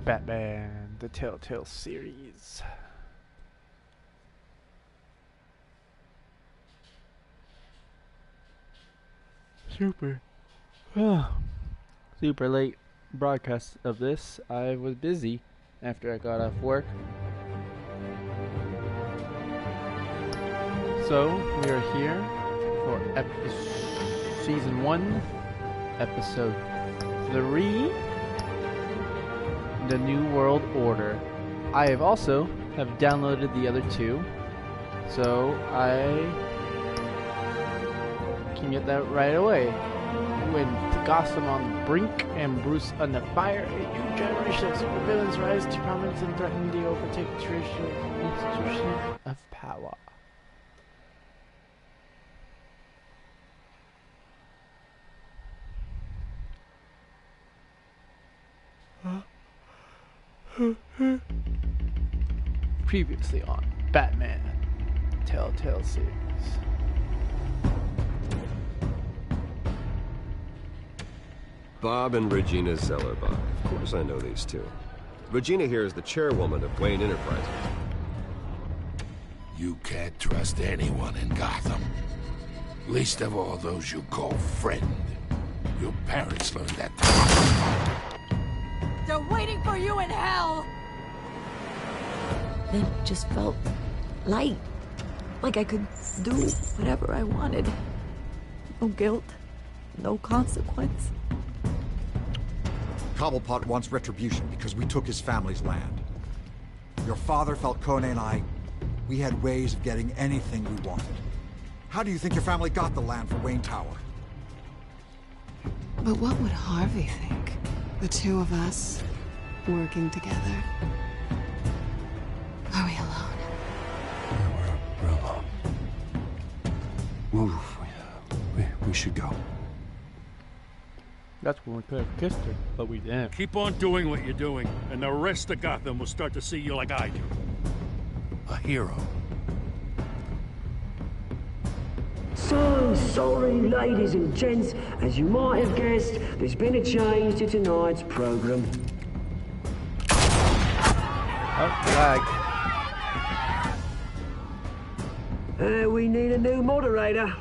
Batman, the Telltale series. Super. Super late broadcast of this. I was busy after I got off work. So, we are here for Season 1, Episode 3, The New World Order. I have also downloaded the other two, so I can get that right away. When Gotham on the brink and Bruce under fire, a new generation of supervillains rise to prominence and threaten to overtake the traditional institution of power. Previously on Batman, Telltale series. Bob and Regina Zellerbach. Of course I know these two. Regina here is the chairwoman of Wayne Enterprises. You can't trust anyone in Gotham. Least of all those you call friend. Your parents learned that. They're waiting for you in hell! It just felt light. Like I could do whatever I wanted. No guilt. No consequence. Cobblepot wants retribution because we took his family's land. Your father, Falcone, and I, we had ways of getting anything we wanted. How do you think your family got the land for Wayne Tower? But what would Harvey think? The two of us, working together. Are we alone? Yeah, we're alone. Move. We should go. That's when we could have kissed her, but we didn't. Keep on doing what you're doing, and the rest of Gotham will start to see you like I do. A hero. So sorry, ladies and gents. As you might have guessed, there's been a change to tonight's program. Oh, flag. We need a new moderator.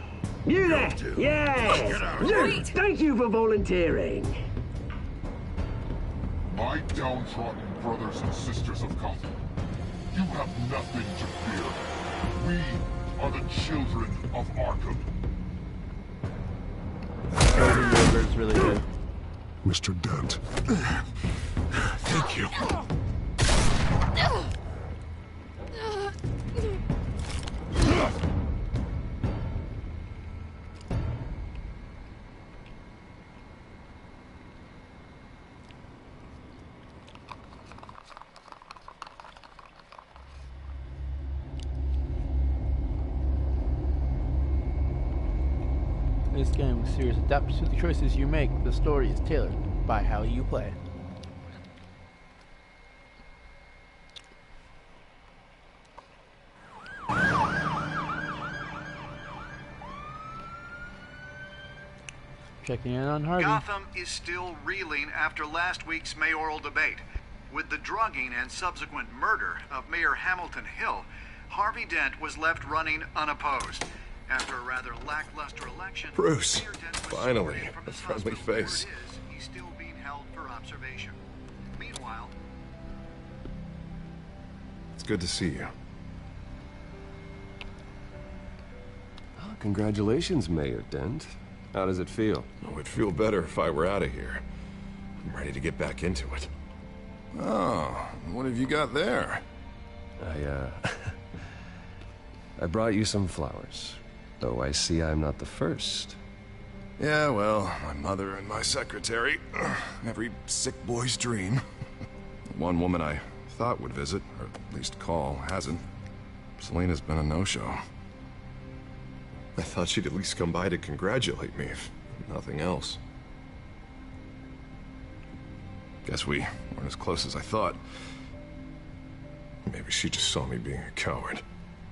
You there? Yes! Luke, thank you for volunteering. My downtrodden brothers and sisters of Gotham, you have nothing to fear. We are the children of Arkham. Is really good. Mr. Dent. Thank you. This game series adapts to the choices you make. The story is tailored by how you play. Checking in on Harvey. Gotham is still reeling after last week's mayoral debate. With the drugging and subsequent murder of Mayor Hamilton Hill, Harvey Dent was left running unopposed. After a rather lackluster election, Bruce, Mayor Dent was finally, separated from a his friendly husband. Word face. is, he's still being held for observation. Meanwhile, It's good to see you. Oh, congratulations, Mayor Dent. How does it feel? Oh, it'd feel better if I were out of here. I'm ready to get back into it. Oh, what have you got there? I brought you some flowers. Though I see I'm not the first. Yeah, well, my mother and my secretary. Every sick boy's dream. One woman I thought would visit, or at least call, hasn't. Selena's been a no-show. I thought she'd at least come by to congratulate me, if nothing else. Guess we weren't as close as I thought. Maybe she just saw me being a coward.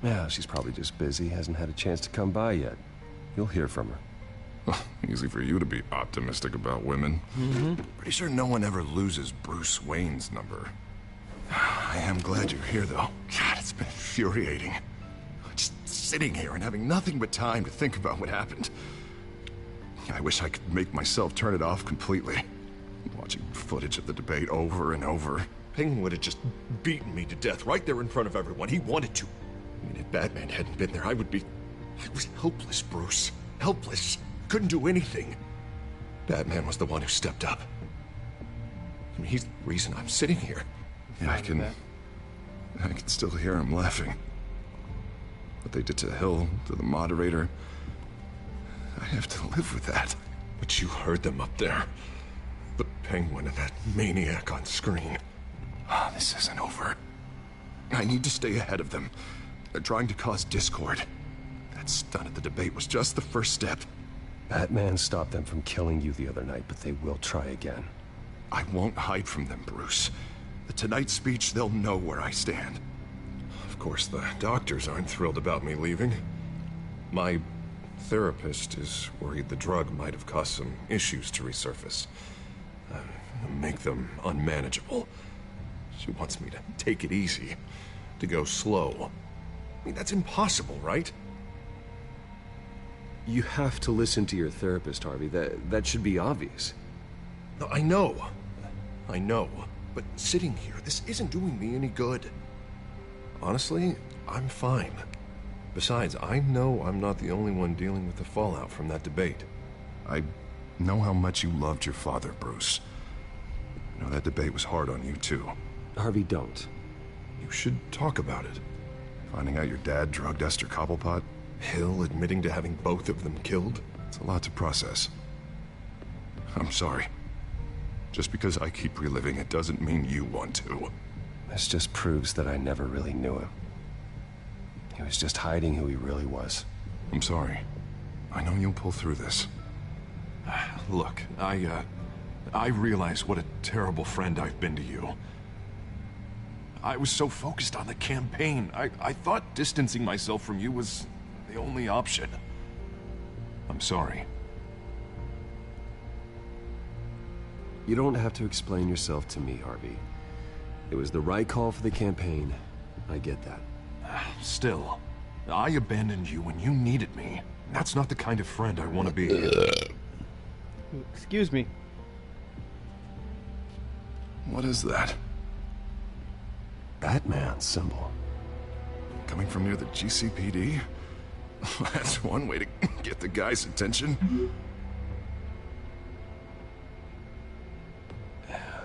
Yeah, she's probably just busy, hasn't had a chance to come by yet. You'll hear from her. Easy for you to be optimistic about women. Pretty sure no one ever loses Bruce Wayne's number. I am glad you're here, though. God, it's been infuriating. Just sitting here and having nothing but time to think about what happened. I wish I could make myself turn it off completely. Watching footage of the debate over and over. Penguin would have just beaten me to death right there in front of everyone. He wanted to. I mean, if Batman hadn't been there, I was helpless, Bruce. Helpless. Couldn't do anything. Batman was the one who stepped up. I mean, he's the reason I'm sitting here. Yeah, I can still hear him laughing. What they did to Hill, to the moderator. I have to live with that. But you heard them up there. The Penguin and that maniac on screen. This isn't over. I need to stay ahead of them. They're trying to cause discord. That stunt at the debate was just the first step. Batman stopped them from killing you the other night, but they will try again. I won't hide from them, Bruce. The Tonight speech, they'll know where I stand. Of course, the doctors aren't thrilled about me leaving. My therapist is worried the drug might have caused some issues to resurface. Make them unmanageable. She wants me to take it easy, to go slow. I mean, that's impossible, right? You have to listen to your therapist, Harvey. That should be obvious. No, I know. But sitting here, this isn't doing me any good. Honestly, I'm fine. Besides, I know I'm not the only one dealing with the fallout from that debate. I know how much you loved your father, Bruce. I know that debate was hard on you, too. Harvey, don't. You should talk about it. Finding out your dad drugged Esther Cobblepot? Hill admitting to having both of them killed? It's a lot to process. I'm sorry. Just because I keep reliving it doesn't mean you want to. This just proves that I never really knew him. He was just hiding who he really was. I'm sorry. I know you'll pull through this. Look, I realize what a terrible friend I've been to you. I was so focused on the campaign. I thought distancing myself from you was the only option. I'm sorry. You don't have to explain yourself to me, Harvey. It was the right call for the campaign. I get that. Still, I abandoned you when you needed me. That's not the kind of friend I want to be. Excuse me. What is that? Batman's symbol. Coming from near the GCPD? That's one way to get the guy's attention.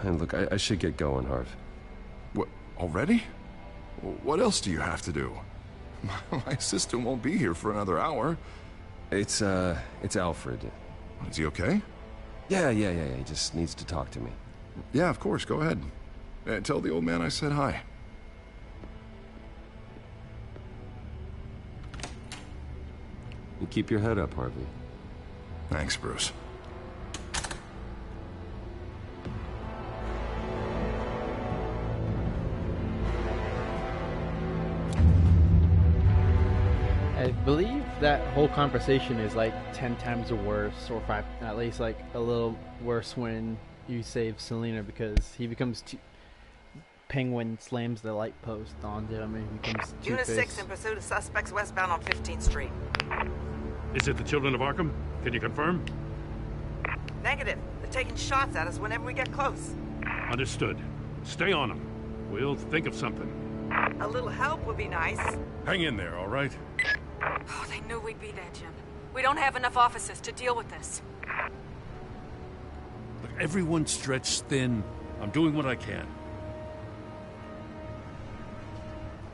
And look, I should get going, Harv. What, already? What else do you have to do? My assistant won't be here for another hour. It's Alfred. Is he okay? Yeah, he just needs to talk to me. Yeah, of course, go ahead. Tell the old man I said hi. You keep your head up, Harvey. Thanks, Bruce. I believe that whole conversation is like 10 times worse, or 5, at least like a little worse when you save Selina, because he becomes Penguin slams the light post onto him and he becomes Unit Two-Face. 6 in pursuit of suspects westbound on 15th Street. Is it the Children of Arkham? Can you confirm? Negative. They're taking shots at us whenever we get close. Understood. Stay on them. We'll think of something. A little help would be nice. Hang in there, all right? Oh, they knew we'd be there, Jim. We don't have enough officers to deal with this. Look, everyone's stretched thin. I'm doing what I can.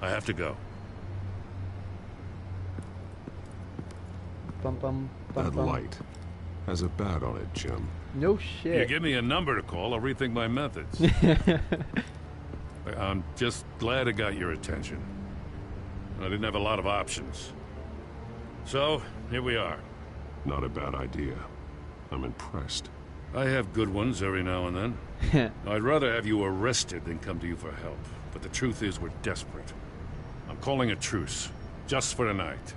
I have to go. Bum, bum, bum, That bum. light has a bat on it, Jim. No shit. You give me a number to call, I'll rethink my methods. I'm just glad it got your attention. I didn't have a lot of options. So, here we are. Not a bad idea. I'm impressed. I have good ones every now and then. I'd rather have you arrested than come to you for help. But the truth is we're desperate. I'm calling a truce. Just for tonight.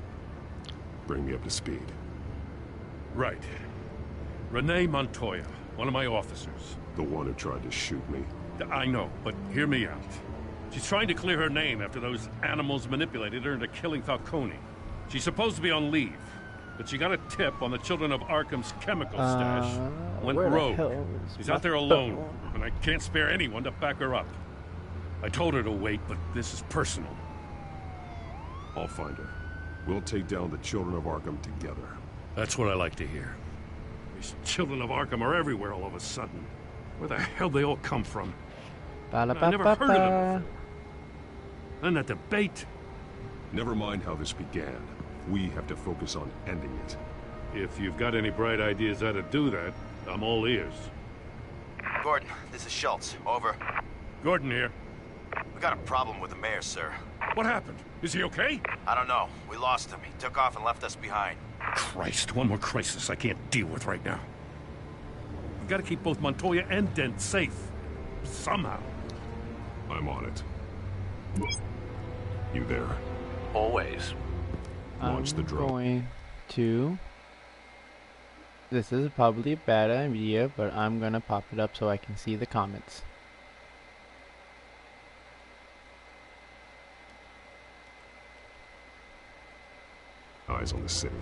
Bring me up to speed. Right. Renee Montoya, one of my officers. The one who tried to shoot me. I know, but hear me out. She's trying to clear her name after those animals manipulated her into killing Falcone. She's supposed to be on leave, but she got a tip on the Children of Arkham's chemical stash. Went rogue. She's out there alone, and I can't spare anyone to back her up. I told her to wait, but this is personal. I'll find her. We'll take down the Children of Arkham together. That's what I like to hear. These Children of Arkham are everywhere all of a sudden. Where the hell they all come from? I never heard of them before. And that debate. Never mind how this began. We have to focus on ending it. If you've got any bright ideas how to do that, I'm all ears. Gordon, this is Schultz. Over. Gordon here. We got a problem with the mayor, sir. What happened? Is he okay? I don't know. We lost him. He took off and left us behind. Christ, one more crisis I can't deal with right now. We've got to keep both Montoya and Dent safe. Somehow. I'm on it. You there? Always. Launch the drone. I'm going to... This is probably a bad idea, but I'm gonna pop it up so I can see the comments. Eyes on the city.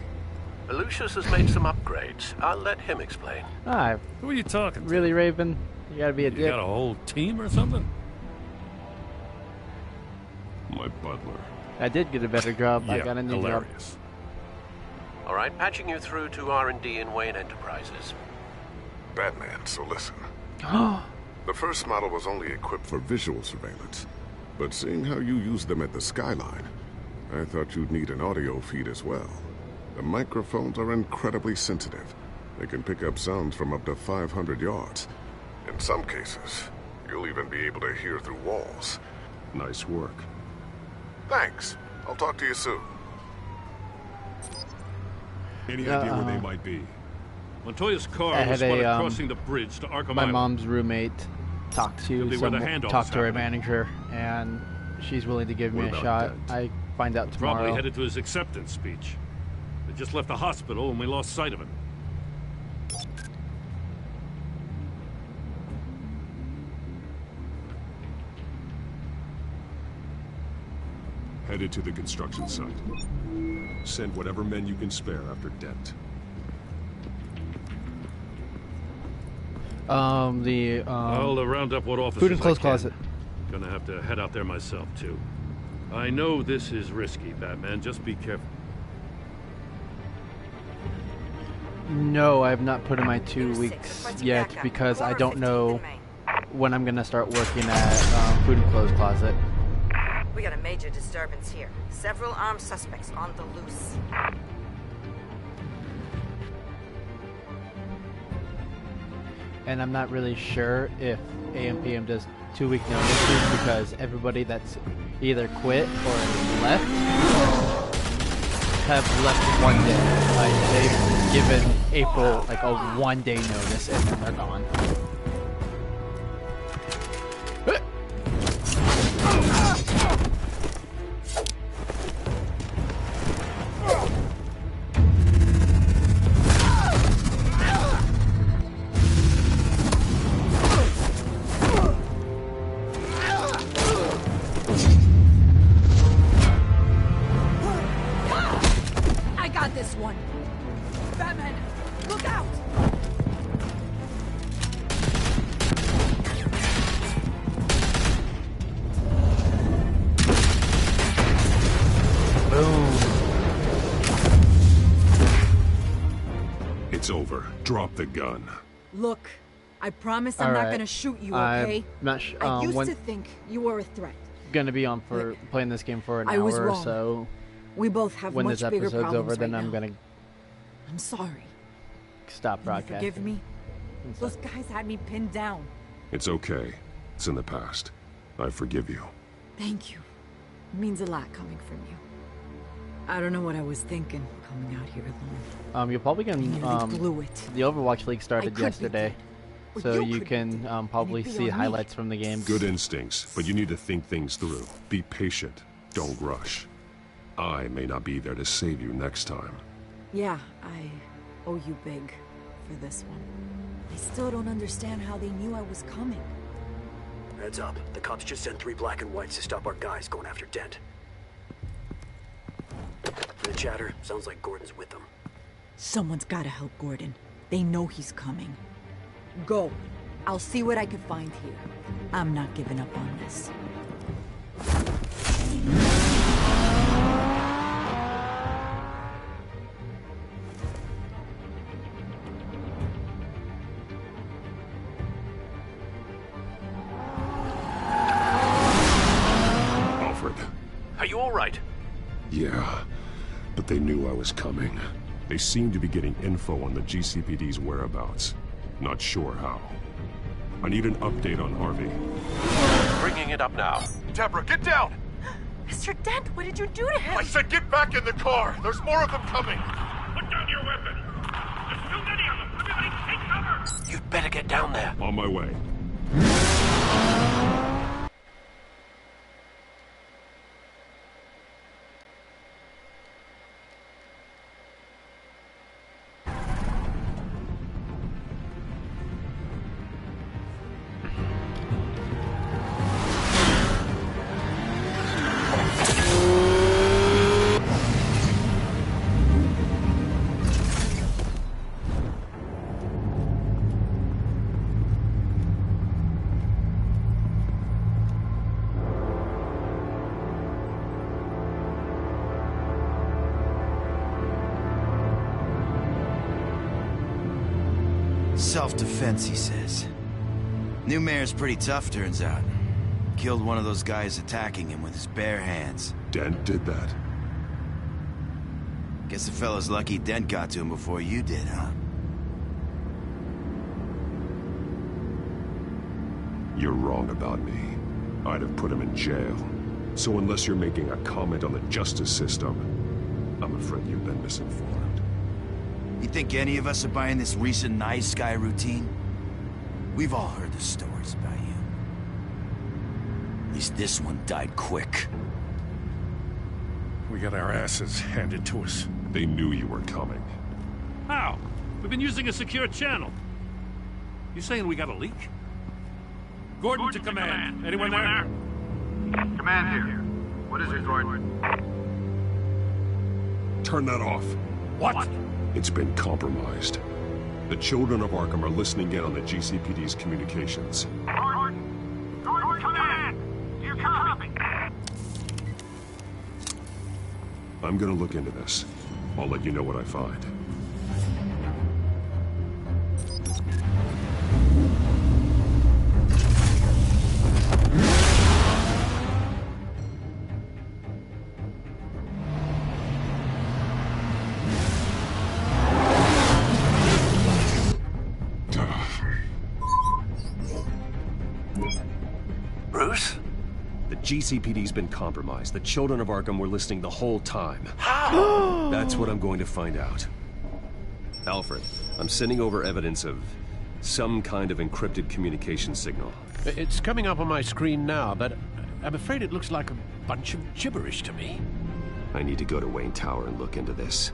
Lucius has made some upgrades. I'll let him explain. Ah, who are you talking to? Really, Raven? You gotta be a dick. You got a whole team or something? My butler. I did get a better job. Yeah, I got a new hilarious. job. All right, patching you through to R&D in Wayne Enterprises. Batman, so listen. The first model was only equipped for visual surveillance, but seeing how you use them at the Skyline, I thought you'd need an audio feed as well. The microphones are incredibly sensitive. They can pick up sounds from up to 500 yards. In some cases, you'll even be able to hear through walls. Nice work. Thanks. I'll talk to you soon. Any idea where they might be? Montoya's car I was had spotted a, crossing the bridge to Arkham my Island. mom's roommate talked to Could be where the some, handoff talked is to her happening. manager, and she's willing to give me What a about shot. Dent? I find out tomorrow. Probably headed to his acceptance speech. They just left the hospital and we lost sight of him. Headed to the construction site. Send whatever men you can spare after Dent. I'll round up what officers food and clothes I can. closet. Gonna have to head out there myself too. I know this is risky, Batman. Just be careful. No, I have not put in my 2 weeks yet because I don't know when I'm gonna start working at food and clothes closet. We got a major disturbance here. Several armed suspects on the loose. And I'm not really sure if AMPM does 2 week notices because everybody that's either quit or left have left 1 day. Like they've given April like a 1 day notice and then they're gone. I got this one. Batman, look out! It's over. Drop the gun. Look, I promise I'm not Alright. gonna shoot you, I'm okay? not I used when- to think you were a threat. Gonna be on for playing this game for an I hour was or wrong. so. We both have When much this bigger episode's problems over, then right I'm now. gonna I'm sorry. stop Can you broadcasting. forgive me? Those guys had me pinned down. It's okay. It's in the past. I forgive you. Thank you. It means a lot coming from you. I don't know what I was thinking coming out here alone. You're probably gonna nearly blew it. the Overwatch League started could be yesterday, Or so you you could can probably be see on me. highlights from the game. Good instincts, but you need to think things through. Be patient. Don't rush. I may not be there to save you next time. Yeah, I owe you big. for this one. I still don't understand how they knew I was coming. Heads up. The cops just sent 3 black and whites to stop our guys going after Dent. From the chatter, sounds like Gordon's with them. Someone's gotta help Gordon. They know he's coming. Go. I'll see what I can find here. I'm not giving up on this. Alfred. Are you all right? Yeah, but they knew I was coming. They seem to be getting info on the GCPD's whereabouts. Not sure how. I need an update on Harvey. Bringing it up now. Deborah, get down! Mr. Dent, what did you do to him? I said get back in the car! There's more of them coming! Put down your weapon! There's too many of them! Everybody take cover! You'd better get down there. On my way. Self-defense, he says. New mayor's pretty tough, turns out. Killed one of those guys attacking him with his bare hands. Dent did that. Guess the fella's lucky Dent got to him before you did, huh? You're wrong about me. I'd have put him in jail. So unless you're making a comment on the justice system, I'm afraid you've been misinformed. You think any of us are buying this recent nice guy routine? We've all heard the stories about you. At least this one died quick. We got our asses handed to us. They knew you were coming. How? We've been using a secure channel. You saying we got a leak? Gordon to command. Anyone there? Command here. What is it, Gordon? Turn that off. What? It's been compromised. The children of Arkham are listening in on the GCPD's communications. Gordon! Gordon, command! Do you copy? I'm gonna look into this. I'll let you know what I find. Bruce? The GCPD's been compromised. The children of Arkham were listening the whole time. How? That's what I'm going to find out. Alfred, I'm sending over evidence of some kind of encrypted communication signal. It's coming up on my screen now, but I'm afraid it looks like a bunch of gibberish to me. I need to go to Wayne Tower and look into this.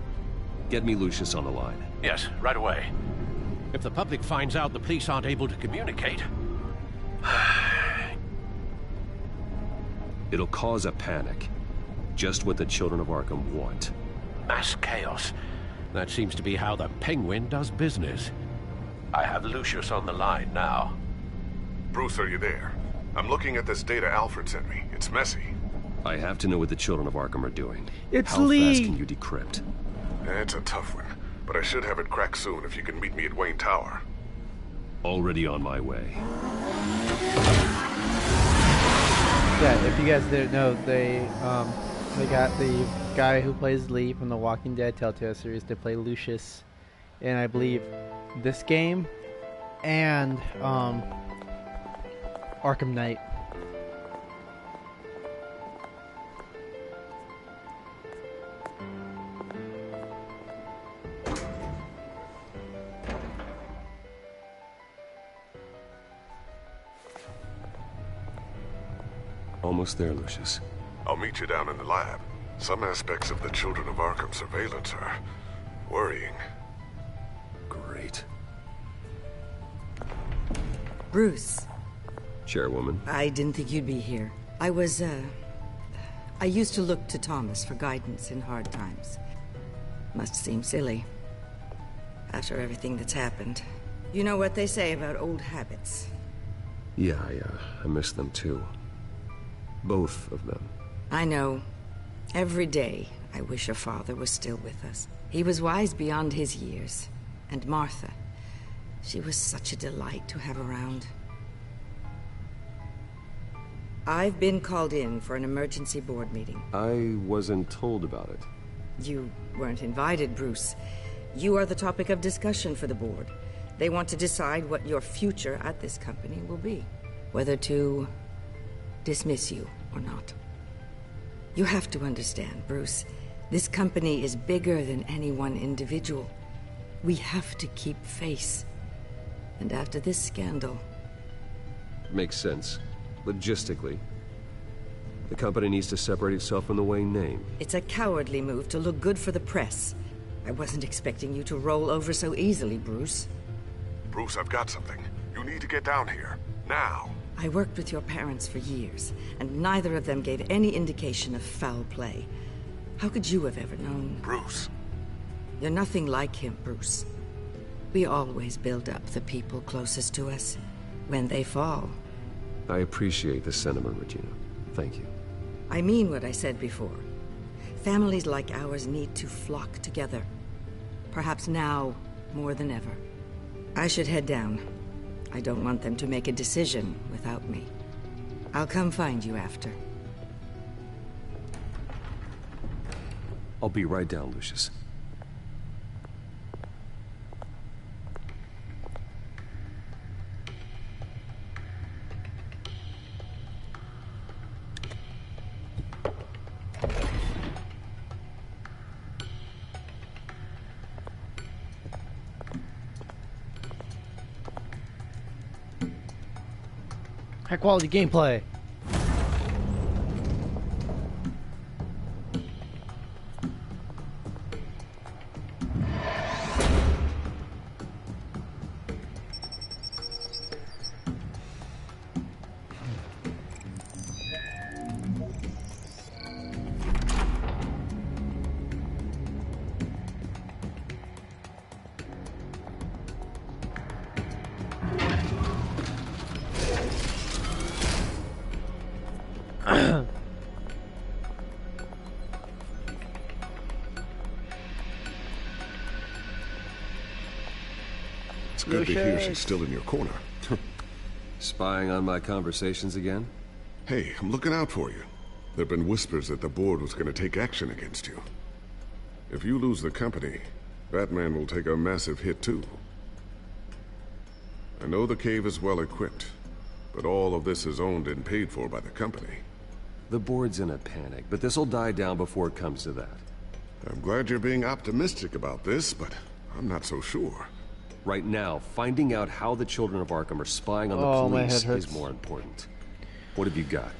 Get me Lucius on the line. Yes, right away. If the public finds out the police aren't able to communicate... It'll cause a panic. Just what the children of Arkham want. Mass chaos. That seems to be how the Penguin does business. I have Lucius on the line now. Bruce, are you there? I'm looking at this data Alfred sent me. It's messy. I have to know what the children of Arkham are doing. It's How Lee. fast can you decrypt? It's a tough one, but I should have it cracked soon if you can meet me at Wayne Tower. Already on my way. Yeah, if you guys didn't know, they got the guy who plays Lee from the Walking Dead Telltale series to play Lucius in, I believe, this game and Arkham Knight. Almost there, Lucius. I'll meet you down in the lab. Some aspects of the Children of Arkham surveillance are worrying. Great. Bruce. Chairwoman. I didn't think you'd be here. I used to look to Thomas for guidance in hard times. Must seem silly. After everything that's happened. You know what they say about old habits. Yeah, I miss them too. Both of them. I know. Every day, I wish your father was still with us. He was wise beyond his years. And Martha, she was such a delight to have around. I've been called in for an emergency board meeting. I wasn't told about it. You weren't invited, Bruce. You are the topic of discussion for the board. They want to decide what your future at this company will be. Whether to dismiss you or not. You have to understand, Bruce. This company is bigger than any one individual. We have to keep face. And after this scandal... Makes sense. Logistically. The company needs to separate itself from the Wayne name. It's a cowardly move to look good for the press. I wasn't expecting you to roll over so easily, Bruce. Bruce, I've got something. You need to get down here. Now. I worked with your parents for years, and neither of them gave any indication of foul play. How could you have ever known? Bruce. You're nothing like him, Bruce. We always build up the people closest to us. When they fall... I appreciate the sentiment, Regina. Thank you. I mean what I said before. Families like ours need to flock together. Perhaps now, more than ever. I should head down. I don't want them to make a decision without me. I'll come find you after. I'll be right down, Lucius. High quality gameplay. It's good to hear she's still in your corner. Spying on my conversations again? Hey, I'm looking out for you. There've been whispers that the board was going to take action against you. If you lose the company, Batman will take a massive hit too. I know the cave is well equipped, but all of this is owned and paid for by the company. The board's in a panic, but this'll die down before it comes to that. I'm glad you're being optimistic about this, but I'm not so sure. Right now, finding out how the children of Arkham are spying on the police is more important. What have you got?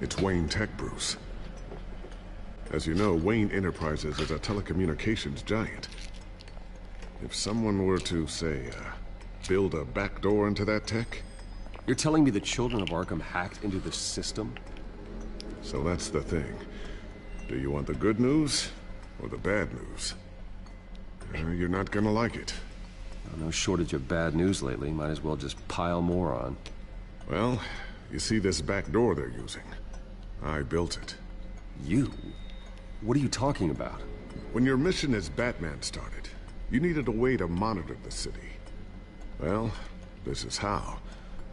It's Wayne Tech, Bruce. As you know, Wayne Enterprises is a telecommunications giant. If someone were to, say, build a backdoor into that tech... You're telling me the children of Arkham hacked into the system? So that's the thing. Do you want the good news or the bad news? You're not gonna like it. No shortage of bad news lately. Might as well just pile more on. Well, you see this back door they're using? I built it. You? What are you talking about? When your mission as Batman started, you needed a way to monitor the city. Well, this is how.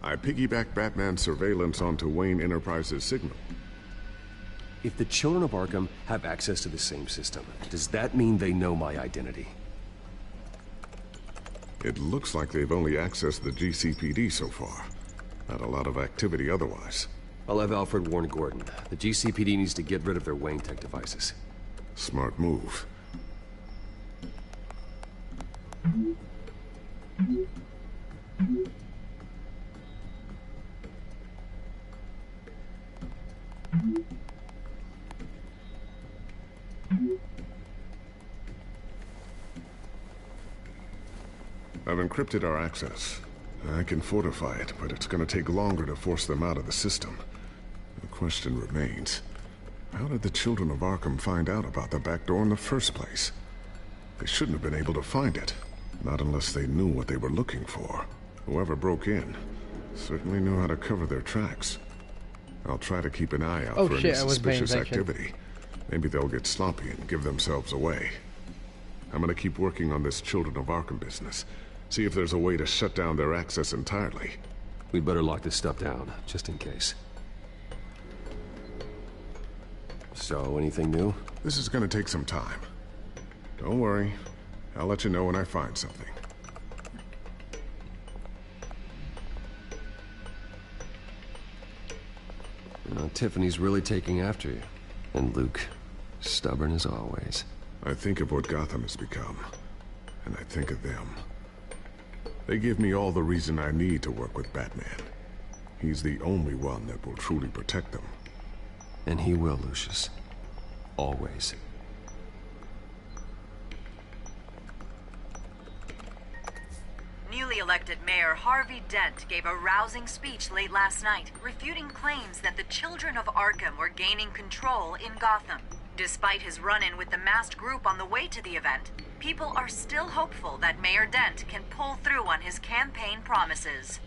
I piggybacked Batman's surveillance onto Wayne Enterprises' signal. If the children of Arkham have access to the same system, does that mean they know my identity? It looks like they've only accessed the GCPD so far. Not a lot of activity otherwise. I'll have Alfred warn Gordon. The GCPD needs to get rid of their Wayne Tech devices. Smart move. I've encrypted our access. I can fortify it, but it's gonna take longer to force them out of the system. The question remains, how did the children of Arkham find out about the back door in the first place? They shouldn't have been able to find it. Not unless they knew what they were looking for. Whoever broke in certainly knew how to cover their tracks. I'll try to keep an eye out for any suspicious activity. Maybe they'll get sloppy and give themselves away. I'm gonna keep working on this Children of Arkham business. See if there's a way to shut down their access entirely. We'd better lock this stuff down, just in case. So, anything new? This is gonna take some time. Don't worry. I'll let you know when I find something. Tiffany's really taking after you. And Luke, stubborn as always. I think of what Gotham has become, and I think of them. They give me all the reason I need to work with Batman. He's the only one that will truly protect them. And he will, Lucius. Always. Newly elected Mayor Harvey Dent gave a rousing speech late last night, refuting claims that the children of Arkham were gaining control in Gotham. Despite his run-in with the masked group on the way to the event, people are still hopeful that Mayor Dent can pull through on his campaign promises.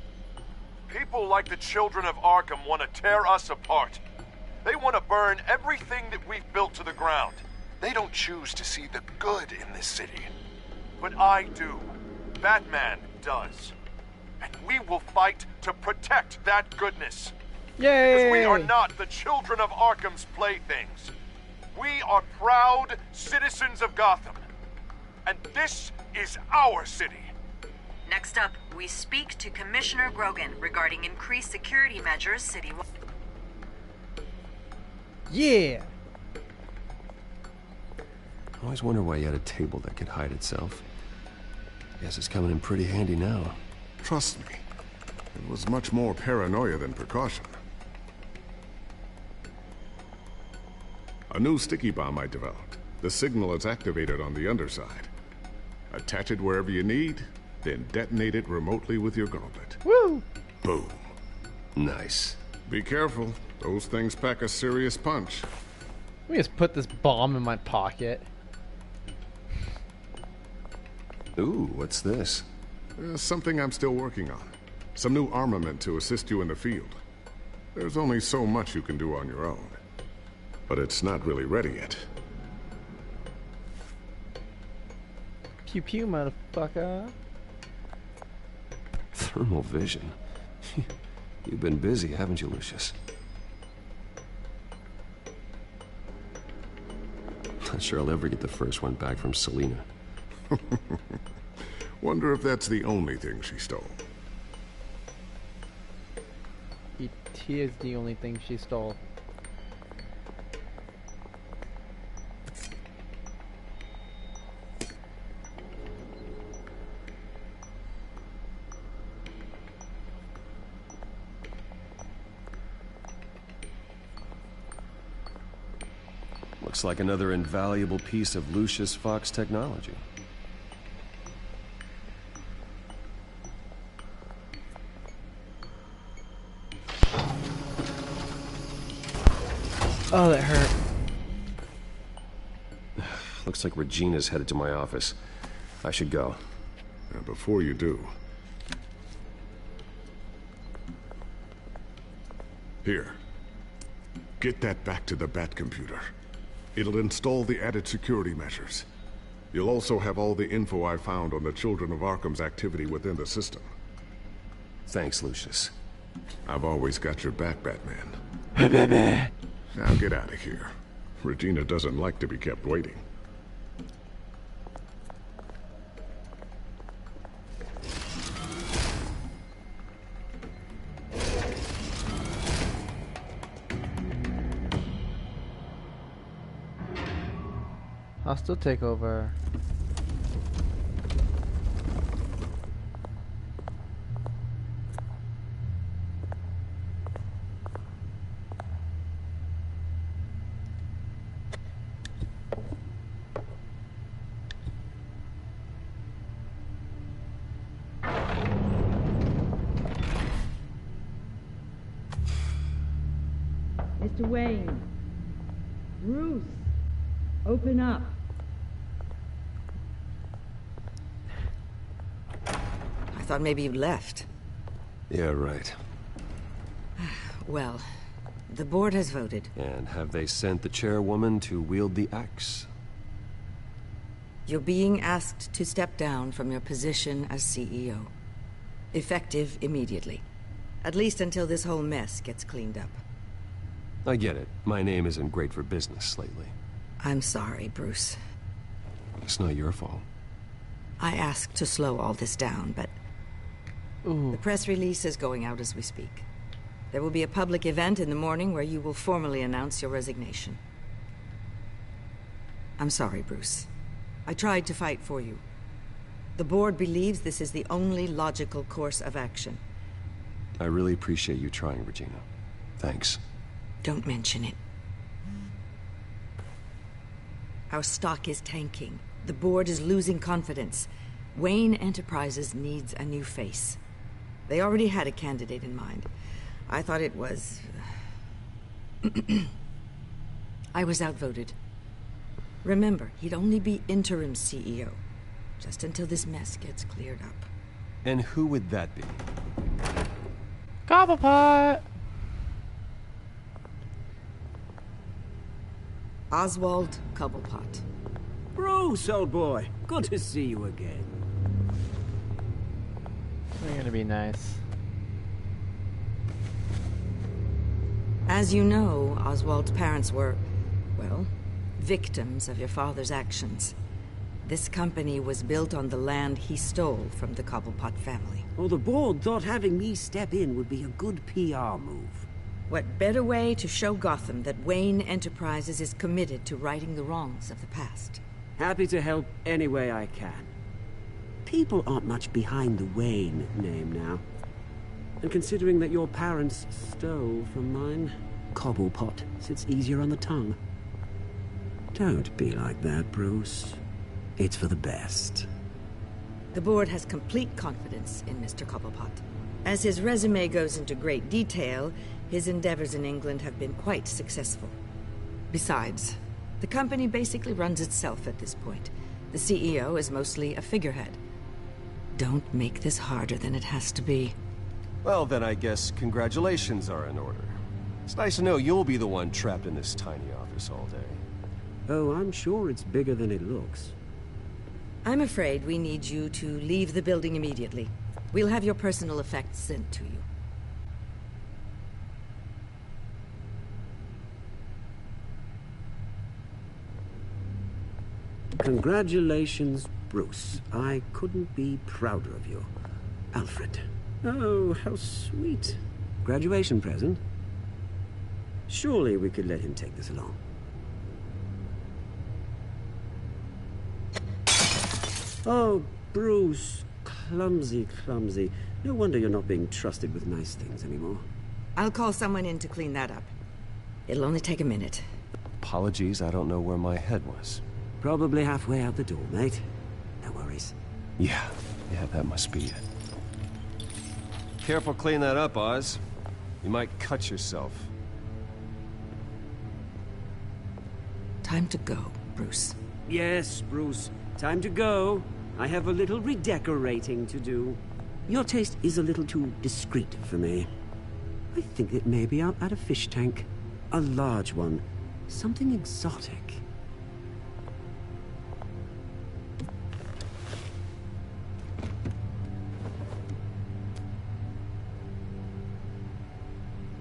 People like the children of Arkham want to tear us apart. They want to burn everything that we've built to the ground. They don't choose to see the good in this city. But I do. Batman does. And we will fight to protect that goodness. Yay! Because we are not the children of Arkham's playthings. We are proud citizens of Gotham. And this is our city. Next up, we speak to Commissioner Grogan regarding increased security measures citywide. Yeah! I always wonder why you had a table that could hide itself. Guess it's coming in pretty handy now. Trust me, it was much more paranoia than precaution. A new sticky bomb I developed. The signal is activated on the underside. Attach it wherever you need, then detonate it remotely with your gauntlet. Woo! Boom. Nice. Be careful. Those things pack a serious punch. Let me just put this bomb in my pocket. Ooh, what's this? Something I'm still working on. Some new armament to assist you in the field. There's only so much you can do on your own. But it's not really ready yet. Pew pew, motherfucker. Thermal vision. You've been busy, haven't you, Lucius? Not sure I'll ever get the first one back from Selina. Wonder if that's the only thing she stole. It is the only thing she stole. Looks like another invaluable piece of Lucius Fox technology. Oh, that hurt. Looks like Regina's headed to my office. I should go. And before you do... Here. Get that back to the Bat computer. It'll install the added security measures. You'll also have all the info I found on the Children of Arkham's activity within the system. Thanks, Lucius. I've always got your back, Batman. Now get out of here. Regina doesn't like to be kept waiting. Hostile takeover. Wayne. Bruce, open up. I thought maybe you left. Yeah, right. Well, the board has voted. And have they sent the chairwoman to wield the axe? You're being asked to step down from your position as CEO. Effective immediately. At least until this whole mess gets cleaned up. I get it. My name isn't great for business lately. I'm sorry, Bruce. It's not your fault. I asked to slow all this down, but... Ooh. The press release is going out as we speak. There will be a public event in the morning where you will formally announce your resignation. I'm sorry, Bruce. I tried to fight for you. The board believes this is the only logical course of action. I really appreciate you trying, Regina. Thanks. Don't mention it. Our stock is tanking. The board is losing confidence. Wayne Enterprises needs a new face. They already had a candidate in mind. I thought it was... I was outvoted. Remember, he'd only be interim CEO. Just until this mess gets cleared up. And who would that be? Cobblepot! Oswald Cobblepot. Bruce, old boy. Good to see you again. We're gonna be nice. As you know, Oswald's parents were, well, victims of your father's actions. This company was built on the land he stole from the Cobblepot family. Well, the board thought having me step in would be a good PR move. What better way to show Gotham that Wayne Enterprises is committed to righting the wrongs of the past? Happy to help any way I can. People aren't much behind the Wayne name now. And considering that your parents stole from mine, Cobblepot sits easier on the tongue. Don't be like that, Bruce. It's for the best. The board has complete confidence in Mr. Cobblepot. As his resume goes into great detail, his endeavors in England have been quite successful. Besides, the company basically runs itself at this point. The CEO is mostly a figurehead. Don't make this harder than it has to be. Well, then I guess congratulations are in order. It's nice to know you'll be the one trapped in this tiny office all day. Oh, I'm sure it's bigger than it looks. I'm afraid we need you to leave the building immediately. We'll have your personal effects sent to you. Congratulations, Bruce. I couldn't be prouder of you. Alfred. Oh, how sweet. Graduation present? Surely we could let him take this along. Oh, Bruce. Clumsy, clumsy. No wonder you're not being trusted with nice things anymore. I'll call someone in to clean that up. It'll only take a minute. Apologies, I don't know where my head was. Probably halfway out the door, mate. No worries. Yeah, that must be it. Careful clean that up, Oz. You might cut yourself. Time to go, Bruce. Yes, Bruce. Time to go. I have a little redecorating to do. Your taste is a little too discreet for me. I think that maybe I'll add a fish tank. A large one. Something exotic.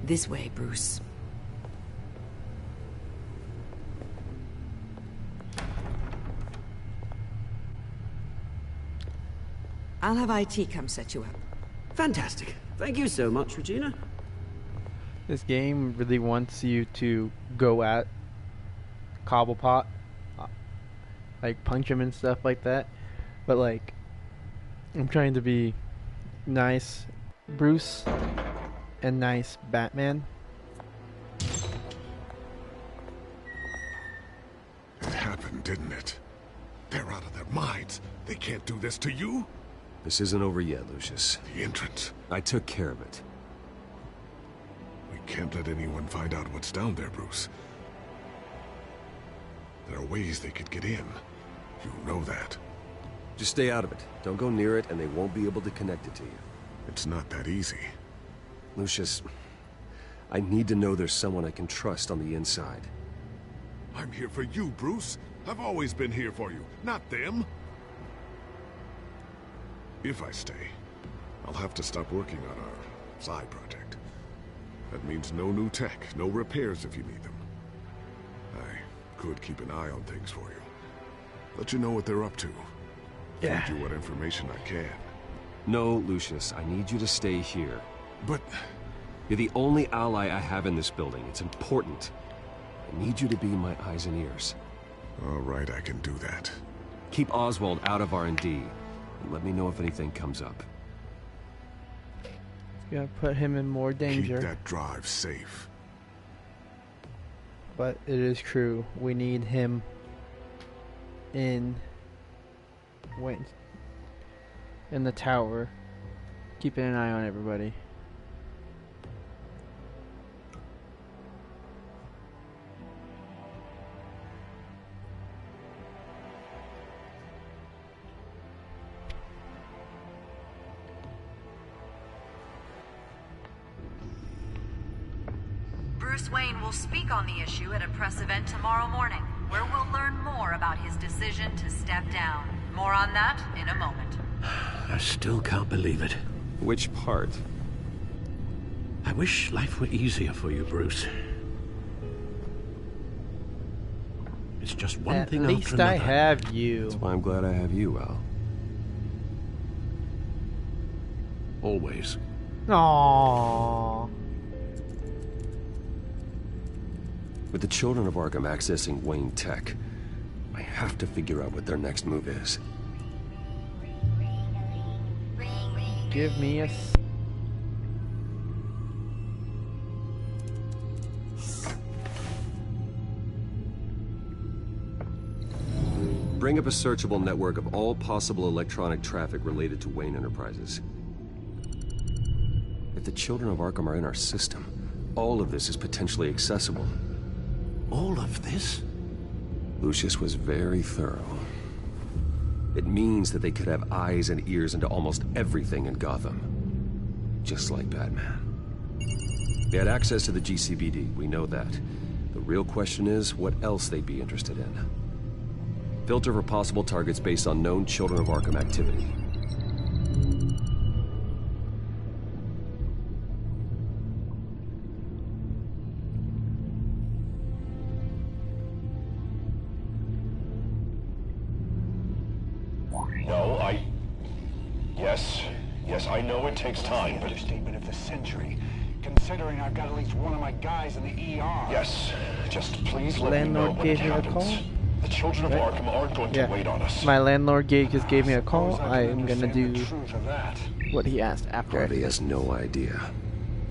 This way, Bruce. I'll have IT come set you up. Fantastic. Thank you so much, Regina. This game really wants you to go at Cobblepot, like punch him and stuff like that. But like, I'm trying to be nice, Bruce, and nice Batman. It happened, didn't it? They're out of their minds. They can't do this to you. This isn't over yet, Lucius. The entrance. I took care of it. We can't let anyone find out what's down there, Bruce. There are ways they could get in. You know that. Just stay out of it. Don't go near it, and they won't be able to connect it to you. It's not that easy. Lucius, I need to know there's someone I can trust on the inside. I'm here for you, Bruce. I've always been here for you, not them. If I stay, I'll have to stop working on our side project. That means no new tech, no repairs if you need them. I could keep an eye on things for you. Let you know what they're up to. Yeah. Feed you what information I can. No, Lucius, I need you to stay here. But... You're the only ally I have in this building. It's important. I need you to be my eyes and ears. All right, I can do that. Keep Oswald out of R&D, and let me know if anything comes up. It's gonna put him in more danger. Keep that drive safe. But it is true. We need him in the tower, keeping an eye on everybody. Bruce Wayne will speak on the issue at a press event tomorrow morning, where we'll learn more about his decision to step down. More on that in a moment. I still can't believe it. Which part? I wish life were easier for you, Bruce. It's just one thing after another. At least I have you. That's why I'm glad I have you, Al. Always. Aww. With the children of Arkham accessing Wayne Tech, I have to figure out what their next move is. Give me a... Bring up a searchable network of all possible electronic traffic related to Wayne Enterprises. If the children of Arkham are in our system, all of this is potentially accessible. All of this? Lucius was very thorough. It means that they could have eyes and ears into almost everything in Gotham. Just like Batman. They had access to the GCPD, we know that. The real question is, what else they'd be interested in. Filter for possible targets based on known Children of Arkham activity. Yes, I know it takes time, but... Understatement of the century, considering I've got at least one of my guys in the ER. Yes, just please let me know when it happens. The children of Arkham aren't going to wait on us. My landlord just gave me a call. I am gonna do what he asked after. Harvey has no idea.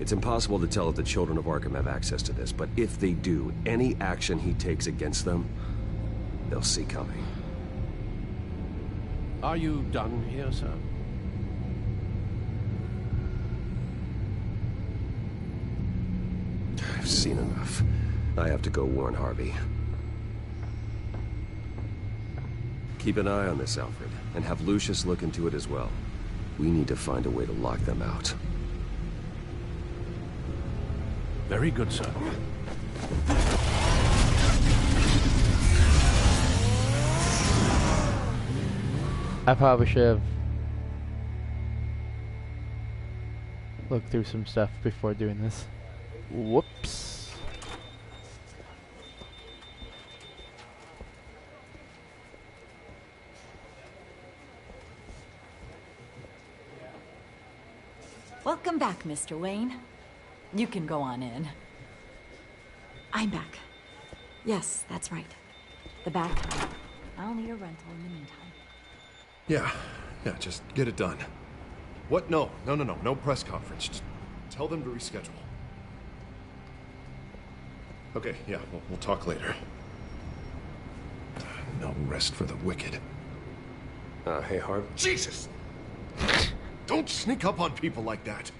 It's impossible to tell if the children of Arkham have access to this, but if they do, any action he takes against them, they'll see coming. Are you done here, sir? I've seen enough. I have to go warn Harvey. Keep an eye on this, Alfred, and have Lucius look into it as well. We need to find a way to lock them out. Very good, sir. I probably should have looked through some stuff before doing this. Whoops. Welcome back, Mr. Wayne. You can go on in. I'm back. Yes, that's right. The back. I'll need a rental in the meantime. Yeah, just get it done. What? No press conference. Just tell them to reschedule. Okay, yeah, we'll talk later. No rest for the wicked. Hey, Harv. Jesus! Don't sneak up on people like that.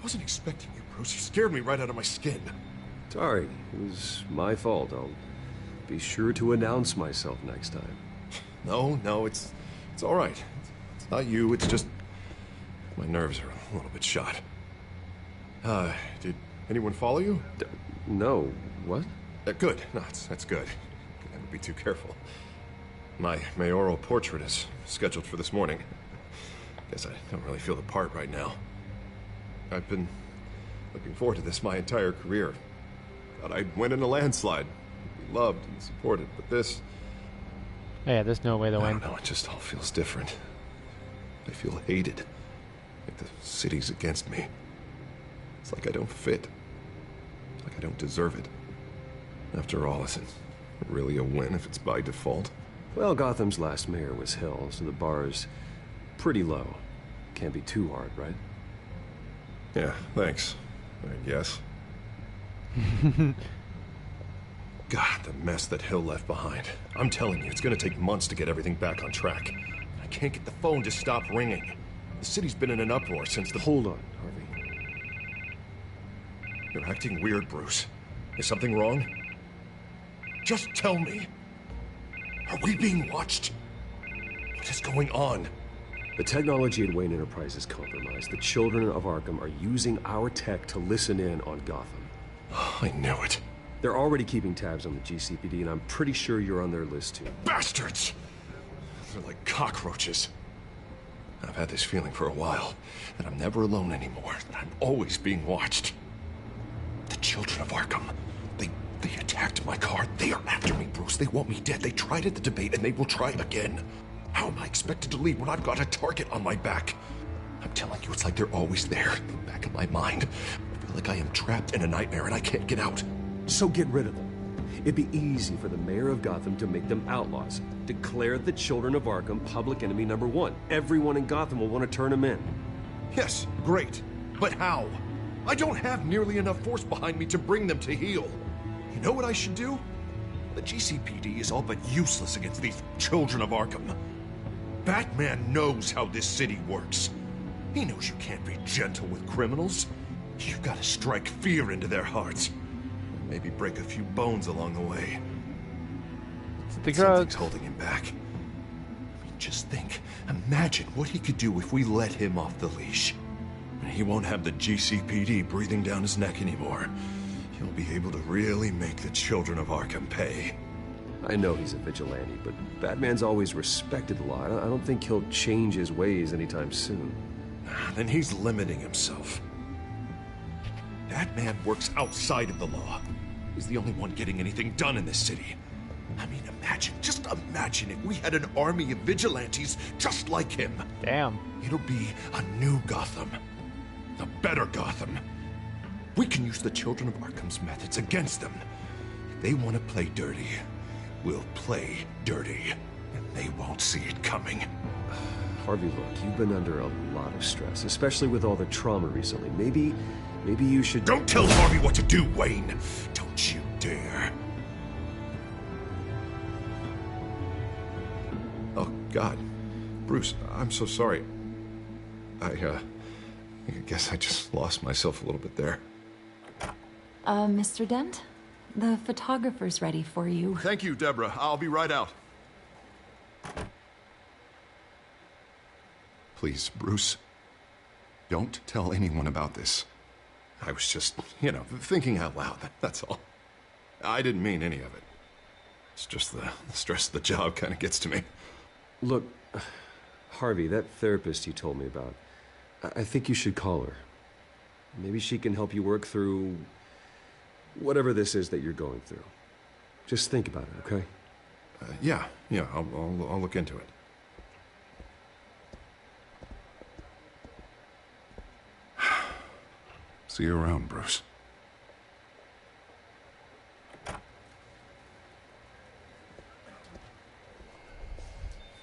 wasn't expecting you, Bruce. You scared me right out of my skin. Sorry, it was my fault. I'll be sure to announce myself next time. No, it's all right. It's not you, it's just my nerves are a little bit shot. Did anyone follow you? No. What? Good. No, that's good. Could never be too careful. My mayoral portrait is scheduled for this morning. Guess I don't really feel the part right now. I've been looking forward to this my entire career. Thought I'd win in a landslide. Be loved and supported, but this... Yeah, there's no way to win. I don't know, it just all feels different. I feel hated. Like the city's against me. It's like I don't fit. Like I don't deserve it. After all, isn't it really a win if it's by default? Well, Gotham's last mayor was Hill, so the bar's pretty low. Can't be too hard, right? Yeah, thanks. I guess. God, the mess that Hill left behind. I'm telling you, it's gonna take months to get everything back on track. I can't get the phone to stop ringing. The city's been in an uproar since the... Hold on, Harvey. You're acting weird, Bruce. Is something wrong? Just tell me. Are we being watched? What is going on? The technology at Wayne Enterprise is compromised. The children of Arkham are using our tech to listen in on Gotham. Oh, I knew it. They're already keeping tabs on the GCPD, and I'm pretty sure you're on their list too. Bastards! They're like cockroaches. I've had this feeling for a while, that I'm never alone anymore, that I'm always being watched. The children of Arkham, they attacked my car. They are after me, Bruce. They want me dead. They tried at the debate, and they will try again. How am I expected to leave when I've got a target on my back? I'm telling you, it's like they're always there, in the back of my mind. I feel like I am trapped in a nightmare and I can't get out. So get rid of them. It'd be easy for the mayor of Gotham to make them outlaws. Declare the children of Arkham public enemy #1. Everyone in Gotham will want to turn them in. Yes, great. But how? I don't have nearly enough force behind me to bring them to heel. You know what I should do? The GCPD is all but useless against these children of Arkham. Batman knows how this city works. He knows you can't be gentle with criminals. You've got to strike fear into their hearts. And maybe break a few bones along the way. Something's holding him back. I mean, just think. Imagine what he could do if we let him off the leash. He won't have the GCPD breathing down his neck anymore. He'll be able to really make the children of Arkham pay. I know he's a vigilante, but Batman's always respected the law. I don't think he'll change his ways anytime soon. Then he's limiting himself. Batman works outside of the law. He's the only one getting anything done in this city. I mean, just imagine if we had an army of vigilantes just like him. Damn. It'll be a new Gotham. A better Gotham. We can use the children of Arkham's methods against them. If they want to play dirty, we'll play dirty. And they won't see it coming. Harvey, look, you've been under a lot of stress, especially with all the trauma recently. Maybe you should... Don't tell Harvey what to do, Wayne! Don't you dare. Oh, God. Bruce, I'm so sorry. I guess I just lost myself a little bit there. Mr. Dent? The photographer's ready for you. Thank you, Deborah. I'll be right out. Please, Bruce, don't tell anyone about this. I was just, thinking out loud, that's all. I didn't mean any of it. It's just the stress of the job kind of gets to me. Look, Harvey, that therapist you told me about, I think you should call her. Maybe she can help you work through whatever this is that you're going through. Just think about it, okay? Yeah, I'll look into it. See you around, Bruce.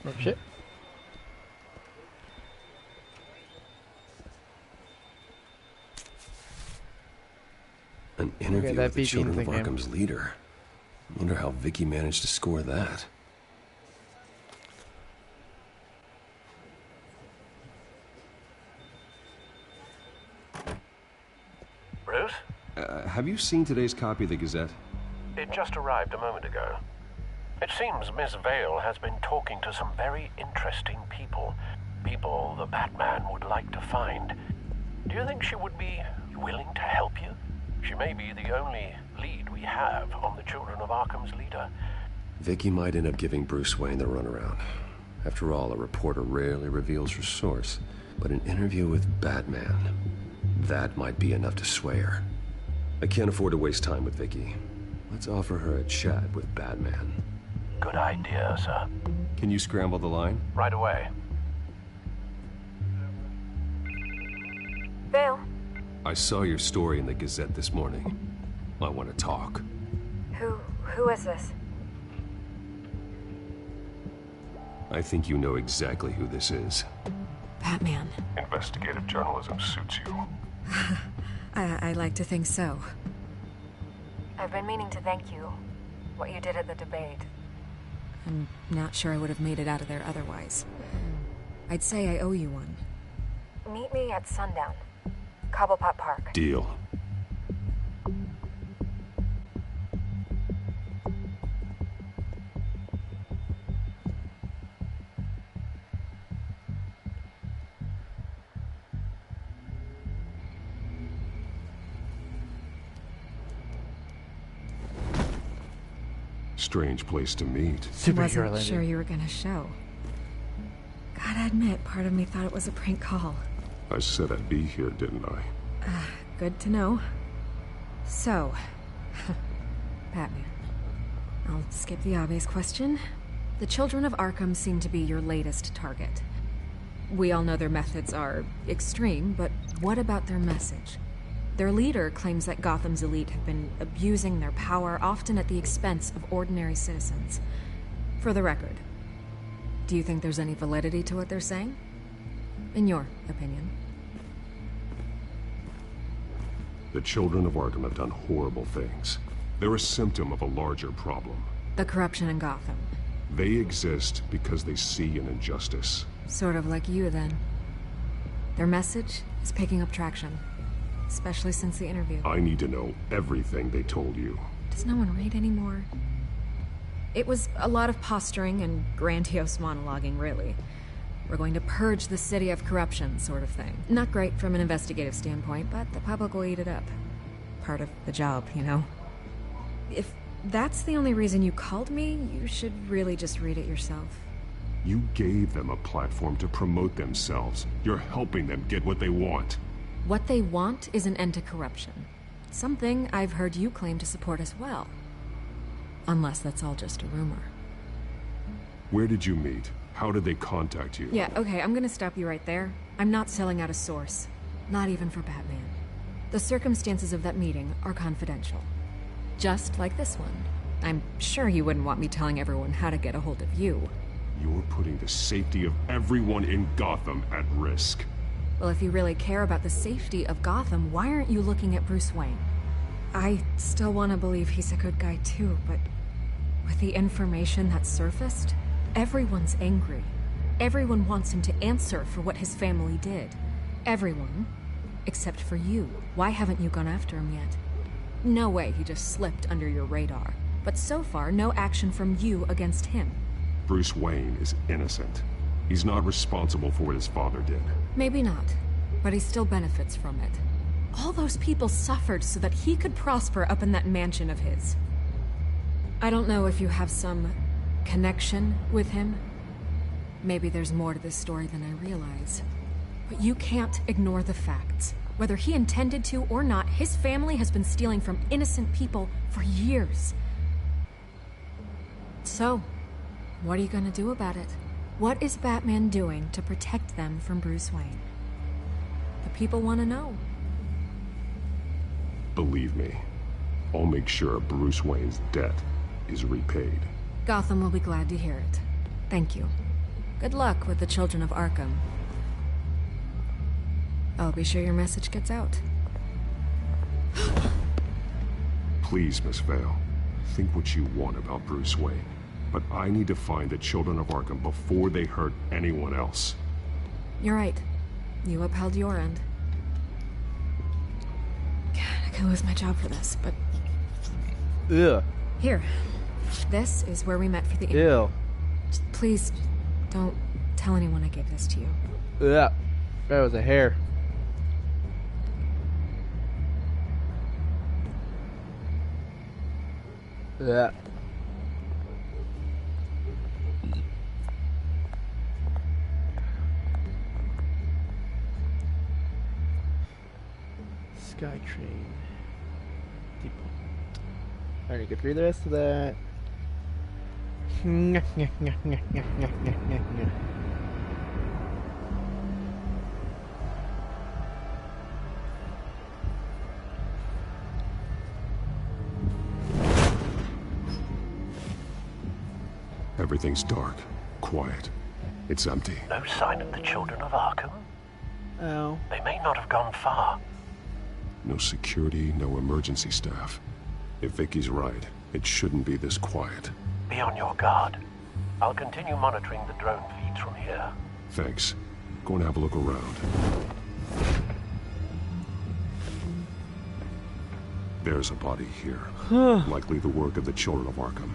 Oh, shit. An interview that with the children of thing, Arkham's leader. I wonder how Vicky managed to score that. Have you seen today's copy of the Gazette? It just arrived a moment ago. It seems Miss Vale has been talking to some very interesting people. People the Batman would like to find. Do you think she would be willing to help you? She may be the only lead we have on the Children of Arkham's leader. Vicky might end up giving Bruce Wayne the runaround. After all, a reporter rarely reveals her source. But an interview with Batman, that might be enough to sway her. I can't afford to waste time with Vicky. Let's offer her a chat with Batman. Good idea, sir. Can you scramble the line? Right away. Vale? I saw your story in the Gazette this morning. I want to talk. Who is this? I think you know exactly who this is. Batman. Investigative journalism suits you. I like to think so. I've been meaning to thank you. What you did at the debate. I'm not sure I would have made it out of there otherwise. I'd say I owe you one. Meet me at sundown. Cobblepot Park. Deal. Strange place to meet. I wasn't sure you were gonna show. Gotta admit, part of me thought it was a prank call. I said I'd be here, didn't I? Good to know. So, Batman. I'll skip the obvious question. The Children of Arkham seem to be your latest target. We all know their methods are extreme, but what about their message? Their leader claims that Gotham's elite have been abusing their power, often at the expense of ordinary citizens. For the record, do you think there's any validity to what they're saying? In your opinion? The Children of Arkham have done horrible things. They're a symptom of a larger problem. The corruption in Gotham. They exist because they see an injustice. Sort of like you, then. Their message is picking up traction. Especially since the interview. I need to know everything they told you. Does no one read anymore? It was a lot of posturing and grandiose monologuing, really. We're going to purge the city of corruption, sort of thing. Not great from an investigative standpoint, but the public will eat it up. Part of the job, you know? If that's the only reason you called me, you should really just read it yourself. You gave them a platform to promote themselves. You're helping them get what they want. What they want is an end to corruption. Something I've heard you claim to support as well. Unless that's all just a rumor. Where did you meet? How did they contact you? Yeah, okay, I'm gonna stop you right there. I'm not selling out a source. Not even for Batman. The circumstances of that meeting are confidential. Just like this one. I'm sure you wouldn't want me telling everyone how to get a hold of you. You're putting the safety of everyone in Gotham at risk. Well, if you really care about the safety of Gotham, why aren't you looking at Bruce Wayne? I still want to believe he's a good guy too, but with the information that surfaced, everyone's angry. Everyone wants him to answer for what his family did. Everyone, except for you. Why haven't you gone after him yet? No way he just slipped under your radar. But so far, no action from you against him. Bruce Wayne is innocent. He's not responsible for what his father did. Maybe not, but he still benefits from it. All those people suffered so that he could prosper up in that mansion of his. I don't know if you have some connection with him. Maybe there's more to this story than I realize. But you can't ignore the facts. Whether he intended to or not, his family has been stealing from innocent people for years. So, what are you gonna do about it? What is Batman doing to protect them from Bruce Wayne? The people want to know. Believe me, I'll make sure Bruce Wayne's debt is repaid. Gotham will be glad to hear it. Thank you. Good luck with the Children of Arkham. I'll be sure your message gets out. Please, Miss Vale, think what you want about Bruce Wayne. But I need to find the Children of Arkham before they hurt anyone else. You're right. You upheld your end. God, I I lose my job for this, but... Ugh. Here. This is where we met for the Ew. interview. Just please, don't tell anyone I gave this to you. Yeah. That was a hair. Yeah. SkyTrain depot. Alright, get through the rest of that. Everything's dark, quiet. It's empty. No sign of the children of Arkham? Oh. They may not have gone far. No security, no emergency staff. If Vicky's right, it shouldn't be this quiet. Be on your guard. I'll continue monitoring the drone feeds from here. Thanks. Go and have a look around. There's a body here. Likely the work of the children of Arkham.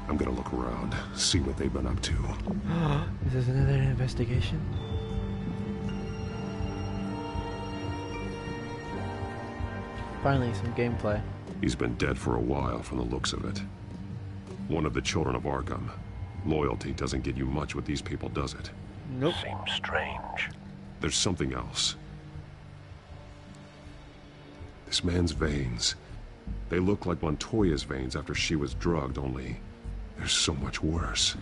I'm gonna look around, see what they've been up to. Is this another investigation? Finally, some gameplay. He's been dead for a while from the looks of it. One of the children of Arkham. Loyalty doesn't get you much with these people, does it? Nope. Seems strange. There's something else. This man's veins. They look like Montoya's veins after she was drugged, only they're so much worse.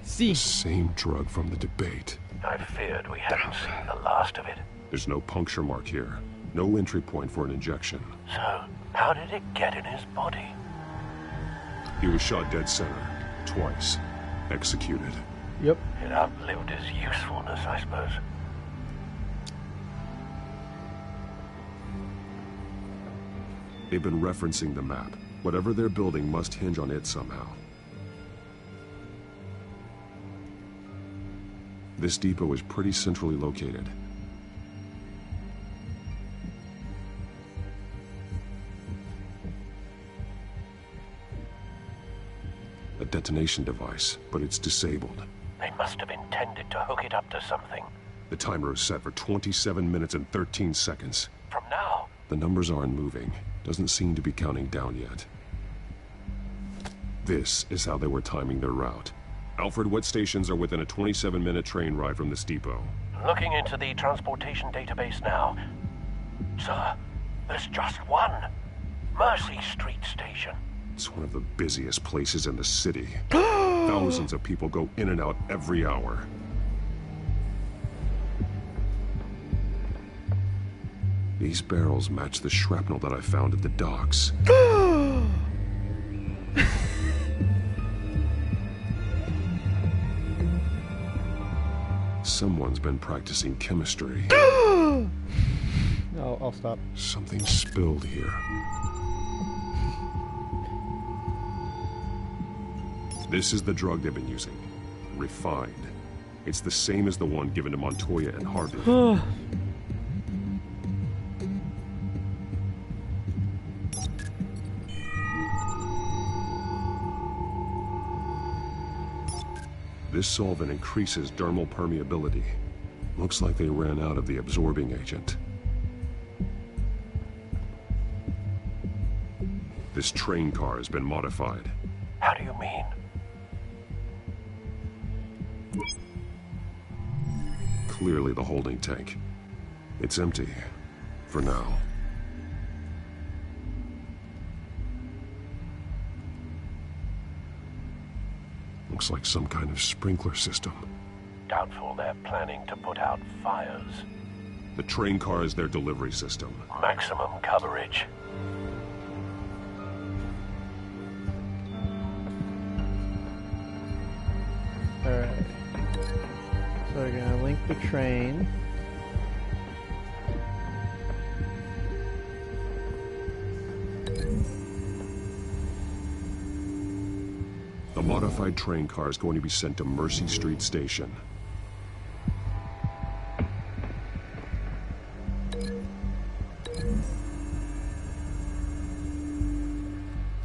See. The same drug from the debate. I feared we hadn't seen the last of it. There's no puncture mark here. No entry point for an injection. So, how did it get in his body? He was shot dead center. Twice. Executed. Yep. It outlived his usefulness, I suppose. They've been referencing the map. Whatever they're building must hinge on it somehow. This depot is pretty centrally located. A detonation device, but it's disabled. They must have intended to hook it up to something. The timer is set for 27 minutes and 13 seconds. From now? The numbers aren't moving. Doesn't seem to be counting down yet. This is how they were timing their route. Alfred, what stations are within a 27-minute train ride from this depot? Looking into the transportation database now. Sir, there's just one. Mercy Street Station. It's one of the busiest places in the city. Thousands of people go in and out every hour. These barrels match the shrapnel that I found at the docks. Someone's been practicing chemistry. No, I'll stop. Something spilled here. This is the drug they've been using. Refined. It's the same as the one given to Montoya and Harvey. This solvent increases dermal permeability. Looks like they ran out of the absorbing agent. This train car has been modified. How do you mean? Clearly the holding tank. It's empty. For now. Looks like some kind of sprinkler system. Doubtful they're planning to put out fires. The train car is their delivery system. Maximum coverage. Alright. So we're gonna link the train. The modified train car is going to be sent to Mercy Street Station.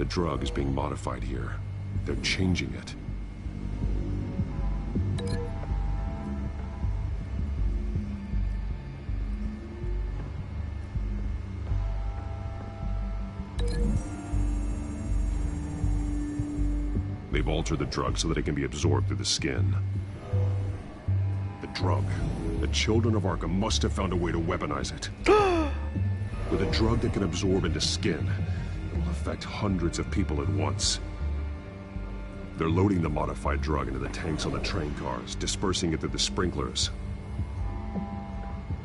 The drug is being modified here. They're changing it. They've altered the drug so that it can be absorbed through the skin. The drug. The children of Arkham must have found a way to weaponize it. With a drug that can absorb into skin, it will affect hundreds of people at once. They're loading the modified drug into the tanks on the train cars, dispersing it through the sprinklers.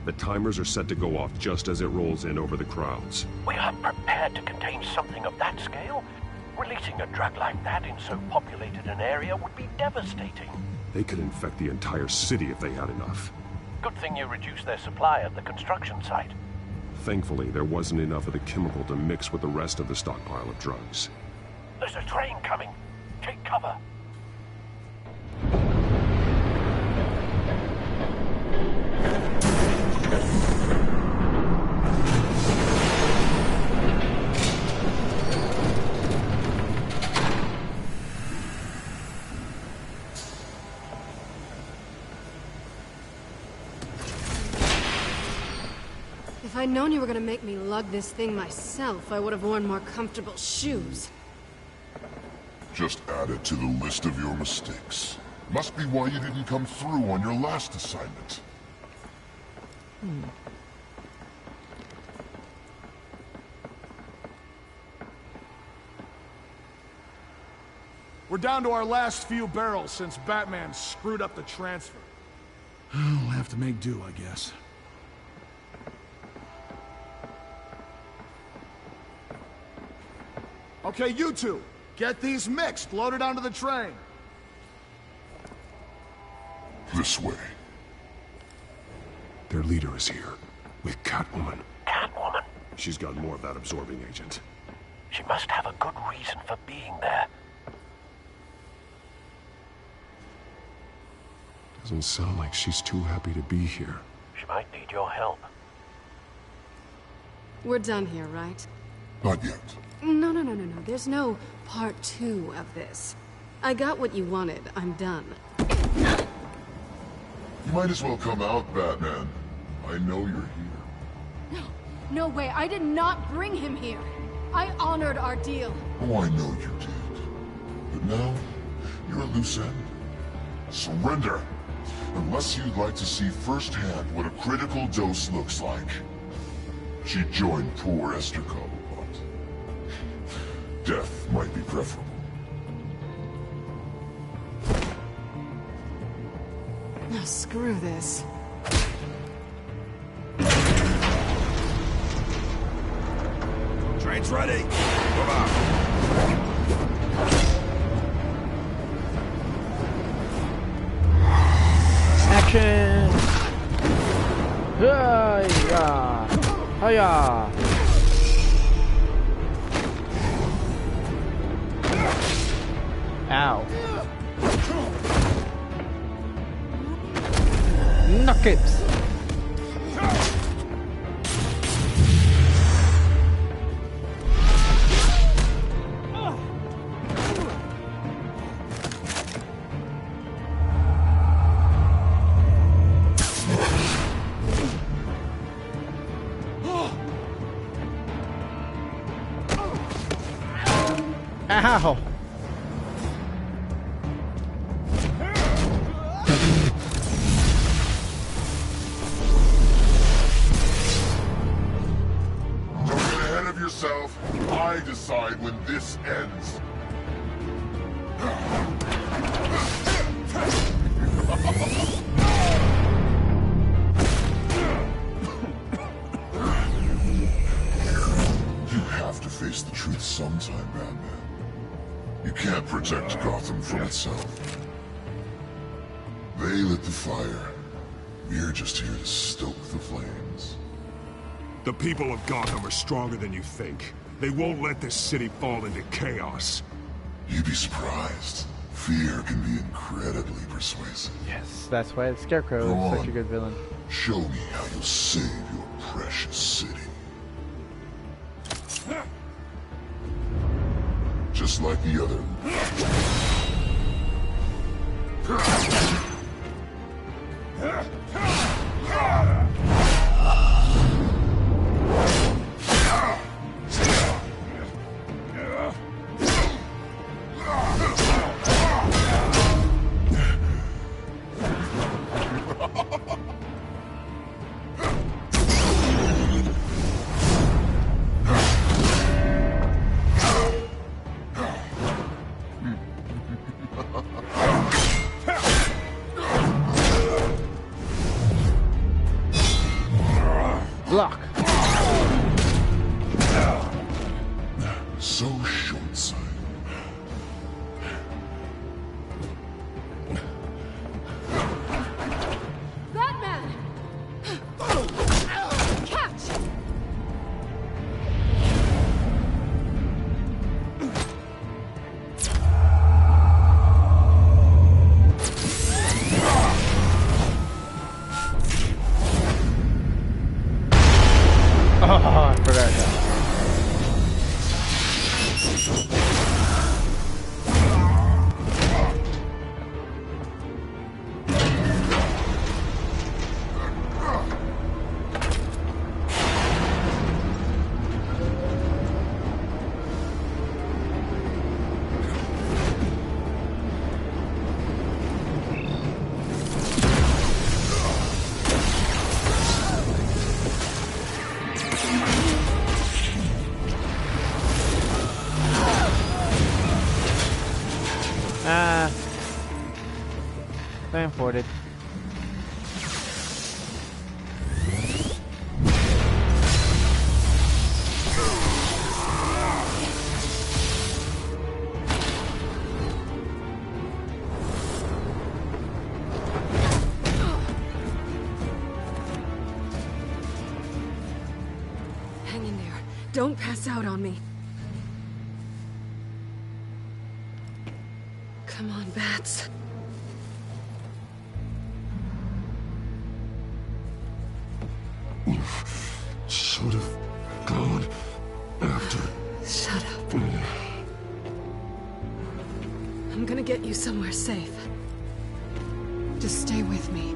The timers are set to go off just as it rolls in over the crowds. We aren't prepared to contain something of that scale. Releasing a drug like that in so populated an area would be devastating. They could infect the entire city if they had enough. Good thing you reduced their supply at the construction site. Thankfully, there wasn't enough of the chemical to mix with the rest of the stockpile of drugs. There's a train coming. Take cover. If I'd known you were gonna make me lug this thing myself, I would have worn more comfortable shoes. Just add it to the list of your mistakes. Must be why you didn't come through on your last assignment. We're down to our last few barrels since Batman screwed up the transfer. We'll have to make do, I guess. Okay, you two, get these mixed, loaded onto the train. This way. Their leader is here, with Catwoman. Catwoman? She's got more of that absorbing agent. She must have a good reason for being there. Doesn't sound like she's too happy to be here. She might need your help. We're done here, right? Not yet. No. There's no part 2 of this. I got what you wanted. I'm done. You might as well come out, Batman. I know you're here. No way. I did not bring him here. I honored our deal. Oh, I know you did. But now, you're a loose end. Surrender. Unless you'd like to see firsthand what a critical dose looks like. She joined poor Esther Cobblepot. Death might be preferable. Oh, screw this. Train's ready. Come on. Action! Hiya! Hiya! Ow. Knock it! Ow! Don't get ahead of yourself. I decide when this ends. You have to face the truth sometime, Batman. You can't protect Gotham from itself. They lit the fire. We're just here to stoke the flames. The people of Gotham are stronger than you think. They won't let this city fall into chaos. You'd be surprised. Fear can be incredibly persuasive. Yes, that's why Scarecrow is such a good villain. Show me how you'll save your precious city. just like the other. Block. So short-sighted. Batman! Catch! Oh, I forgot that. Plan forwarded. Hang in there. Don't pass out on me. Come on, Bats. Should have gone after. Shut up. I'm gonna get you somewhere safe. Just stay with me.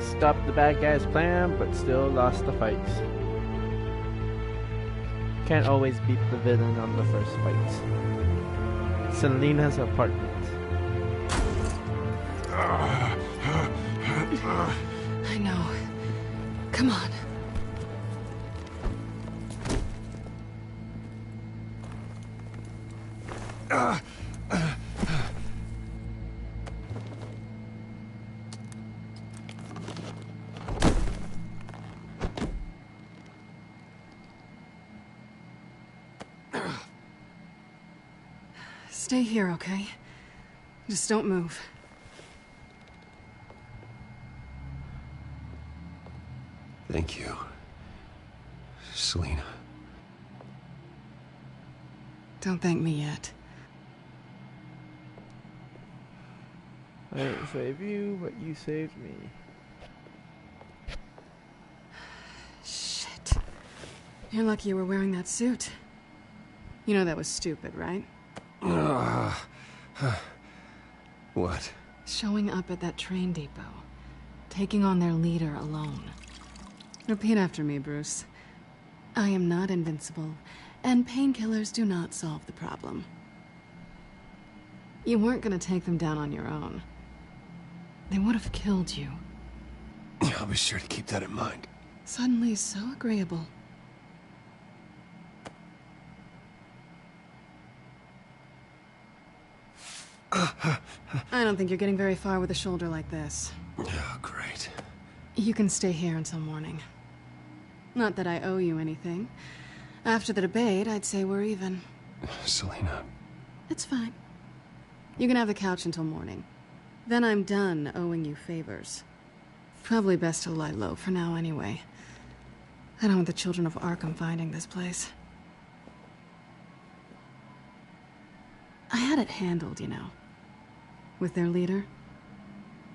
Stopped the bad guy's plan, but still lost the fights. Can't always beat the villain on the first fight. Selena's apartment. I know. Come on. Stay here, okay? Just don't move. Thank you, Selena. Don't thank me yet. I didn't save you, but you saved me. Shit. You're lucky you were wearing that suit. You know that was stupid, right? What? Showing up at that train depot. Taking on their leader alone. Repeat after me, Bruce. I am not invincible, and painkillers do not solve the problem. You weren't gonna take them down on your own. They would have killed you. I'll be sure to keep that in mind. Suddenly so agreeable. I don't think you're getting very far with a shoulder like this. Oh, great. You can stay here until morning. Not that I owe you anything. After the debate, I'd say we're even. Selena. It's fine. You can have the couch until morning. Then I'm done owing you favors. Probably best to lie low for now anyway. I don't want the children of Arkham finding this place. I had it handled, you know. With their leader.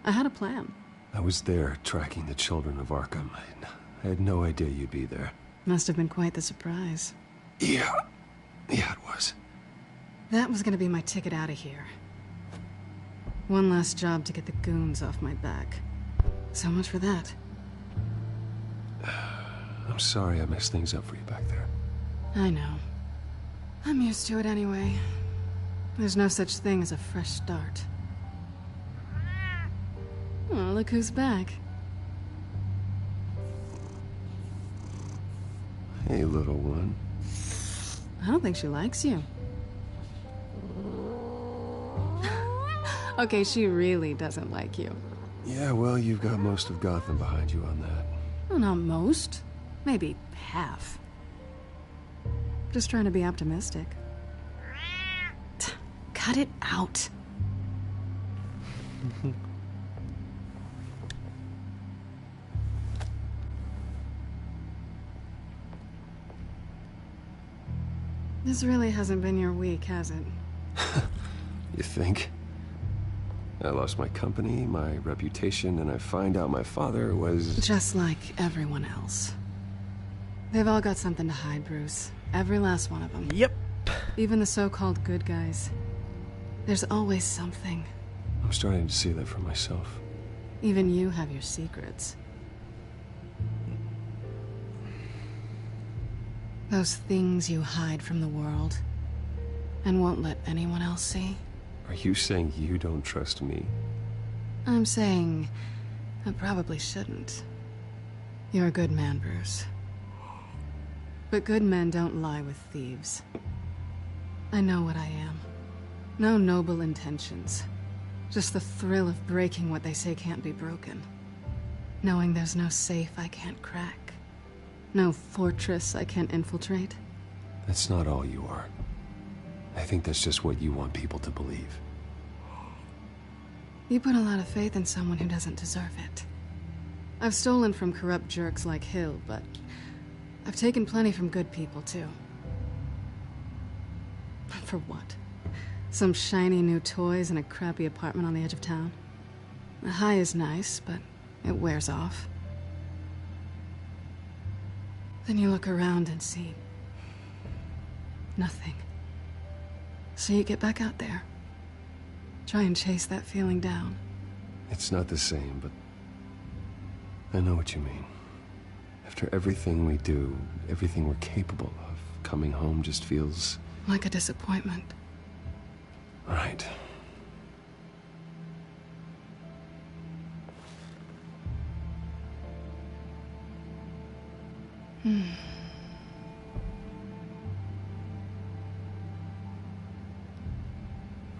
I had a plan. I was there tracking the children of Arkham. I had no idea you'd be there. Must have been quite the surprise. Yeah. Yeah, it was. That was gonna be my ticket out of here. One last job to get the goons off my back. So much for that. I'm sorry I messed things up for you back there. I know. I'm used to it anyway. There's no such thing as a fresh start. Oh, look who's back. Hey, little one. I don't think she likes you. Okay, she really doesn't like you. Yeah, well, you've got most of Gotham behind you on that. Well, not most. Maybe half. Just trying to be optimistic. Cut it out. This really hasn't been your week, has it? You think? I lost my company, my reputation, and I find out my father was... Just like everyone else. They've all got something to hide, Bruce. Every last one of them. Yep. Even the so-called good guys. There's always something. I'm starting to see that for myself. Even you have your secrets. Those things you hide from the world and won't let anyone else see. Are you saying you don't trust me? I'm saying I probably shouldn't. You're a good man, Bruce. But good men don't lie with thieves. I know what I am. No noble intentions. Just the thrill of breaking what they say can't be broken. Knowing there's no safe I can't crack. No fortress I can't infiltrate. That's not all you are. I think that's just what you want people to believe. You put a lot of faith in someone who doesn't deserve it. I've stolen from corrupt jerks like Hill, but I've taken plenty from good people, too. For what? Some shiny new toys and a crappy apartment on the edge of town? The high is nice, but it wears off. Then you look around and see nothing. So you get back out there. Try and chase that feeling down. It's not the same, but I know what you mean. After everything we do, everything we're capable of, coming home just feels... like a disappointment. Right.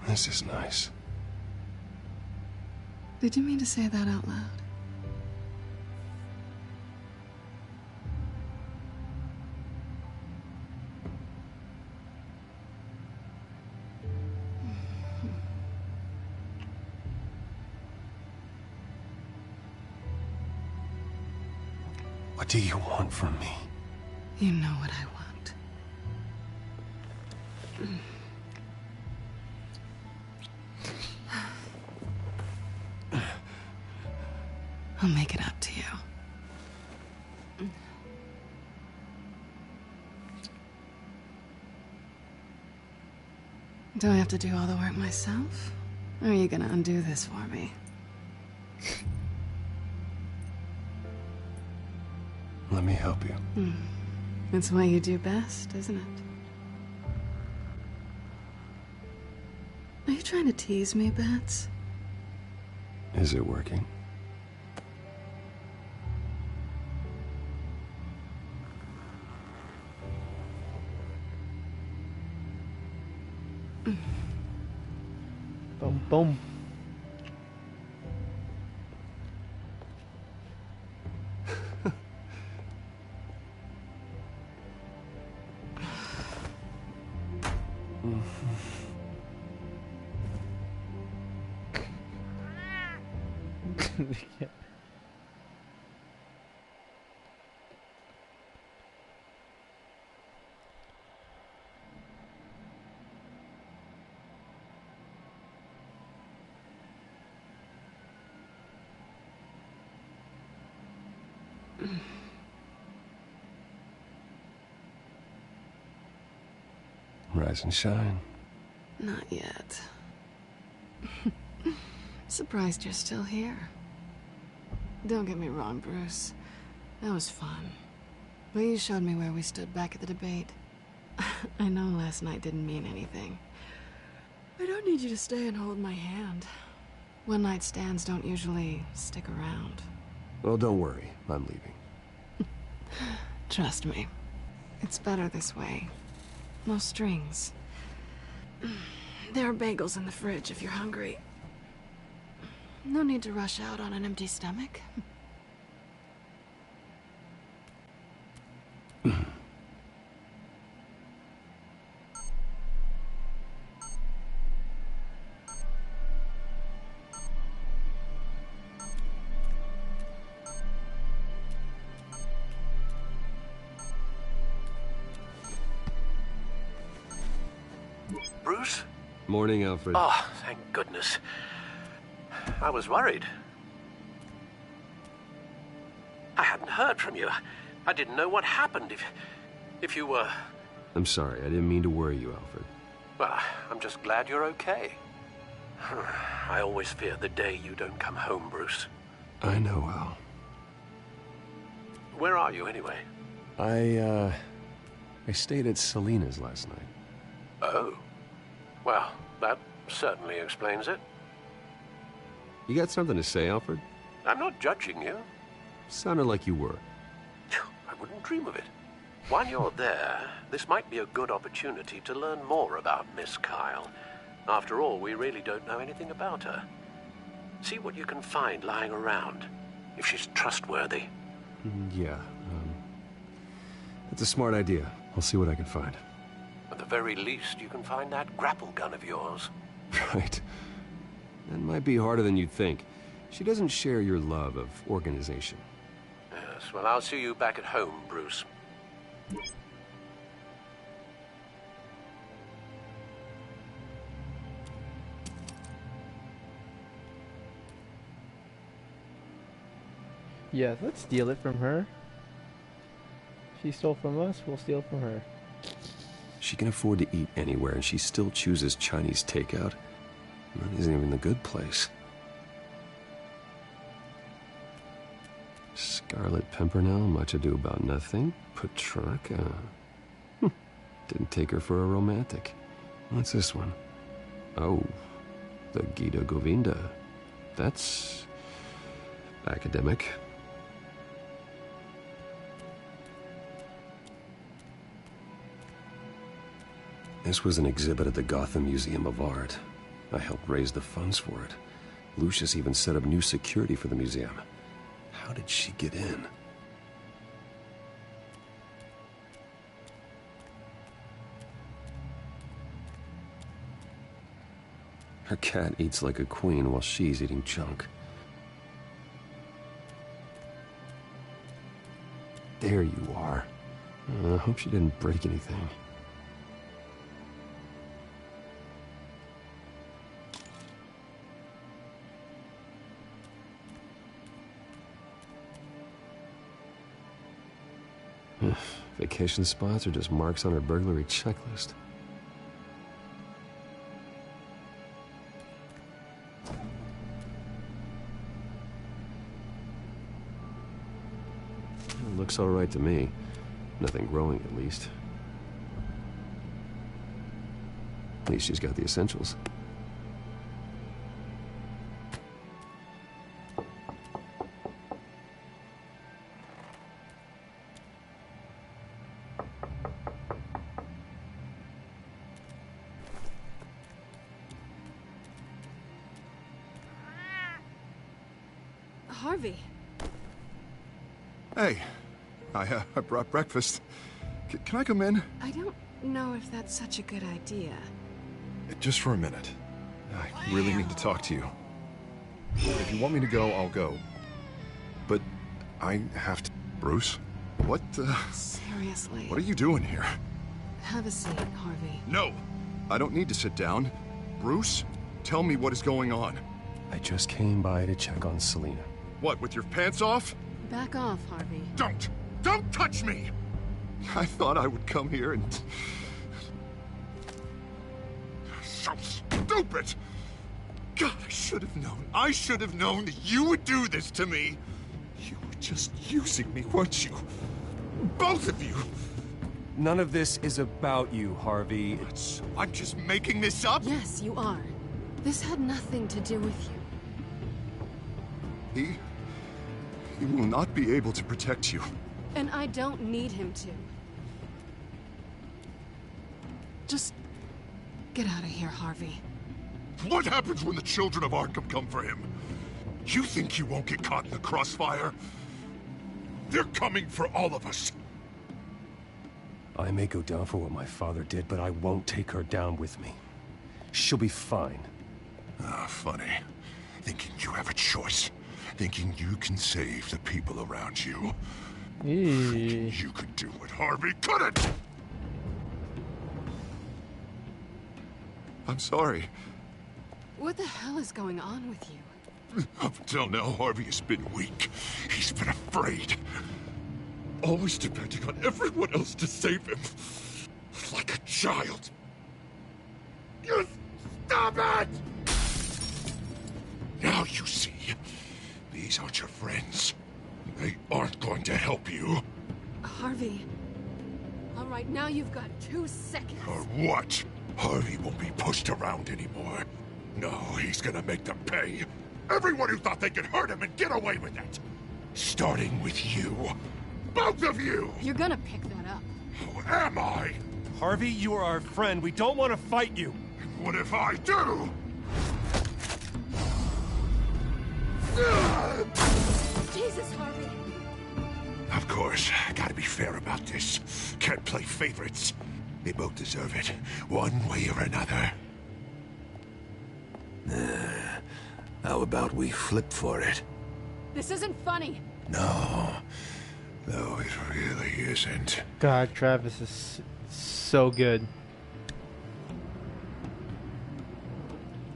This is nice. Did you mean to say that out loud? What do you want from me? You know what I want. I'll make it up to you. Do I have to do all the work myself? Or are you gonna undo this for me? Let me help you. It's what you do best, isn't it? Are you trying to tease me, Bats? Is it working? Boom, boom. Yeah. Rise and shine. Not yet. Surprised you're still here. Don't get me wrong, Bruce. That was fun. But you showed me where we stood back at the debate. I know last night didn't mean anything. I don't need you to stay and hold my hand. One-night stands don't usually stick around. Well, don't worry. I'm leaving. Trust me. It's better this way. No strings. There are bagels in the fridge if you're hungry. No need to rush out on an empty stomach. Bruce? Morning, Alfred. Oh, thank goodness. I was worried. I hadn't heard from you. I didn't know what happened if you were... I'm sorry, I didn't mean to worry you, Alfred. Well, I'm just glad you're okay. I always fear the day you don't come home, Bruce. I know, Al. Where are you, anyway? I stayed at Selena's last night. Oh. Well, that certainly explains it. You got something to say, Alfred? I'm not judging you. Sounded like you were. I wouldn't dream of it. While you're there, this might be a good opportunity to learn more about Miss Kyle. After all, we really don't know anything about her. See what you can find lying around, if she's trustworthy. Yeah, that's a smart idea. I'll see what I can find. At the very least, you can find that grapple gun of yours. Right. That might be harder than you'd think. She doesn't share your love of organization. Yes, well, I'll see you back at home, Bruce. Yeah, let's steal it from her. She stole from us, we'll steal from her. She can afford to eat anywhere, and she still chooses Chinese takeout. That isn't even the good place. Scarlet Pimpernel, much ado about nothing. Petrarca. Didn't take her for a romantic. What's this one? Oh, the Gita Govinda. That's academic. This was an exhibit at the Gotham Museum of Art. I helped raise the funds for it. Lucius even set up new security for the museum. How did she get in? Her cat eats like a queen while she's eating junk. There you are. I hope she didn't break anything. Vacation spots are just marks on her burglary checklist. It looks all right to me. Nothing growing, at least. At least she's got the essentials. Harvey. Hey, I brought breakfast. Can I come in? I don't know if that's such a good idea. Just for a minute. I really need to talk to you. If you want me to go, I'll go. But I have to... Bruce? What, Seriously. What are you doing here? Have a seat, Harvey. No! I don't need to sit down. Bruce, tell me what is going on. I just came by to check on Selena. What, with your pants off? Back off, Harvey. Don't touch me! I thought I would come here and... so stupid! God, I should have known. I should have known that you would do this to me. You were just using me, weren't you? Both of you! None of this is about you, Harvey. I'm just making this up? Yes, you are. This had nothing to do with you. He will not be able to protect you. And I don't need him to. Just get out of here, Harvey. What happens when the children of Arkham come for him? You think he won't get caught in the crossfire? They're coming for all of us. I may go down for what my father did, but I won't take her down with me. She'll be fine. Ah, funny. Thinking you have a choice. Thinking you can save the people around you. Thinking you could do what Harvey couldn't! I'm sorry. What the hell is going on with you? Up until now, Harvey has been weak. He's been afraid. Always depending on everyone else to save him. Like a child. You stop it! Now you see. These aren't your friends. They aren't going to help you. Harvey. All right, now you've got 2 seconds. Or what? Harvey won't be pushed around anymore. No, he's gonna make them pay. Everyone who thought they could hurt him and get away with it. Starting with you. Both of you! You're gonna pick that up. Who am I? Harvey, you are our friend. We don't want to fight you. What if I do? Jesus, Harvey. Of course, gotta be fair about this. Can't play favorites. They both deserve it, one way or another. How about we flip for it? This isn't funny. No, it really isn't. God, Travis is so good.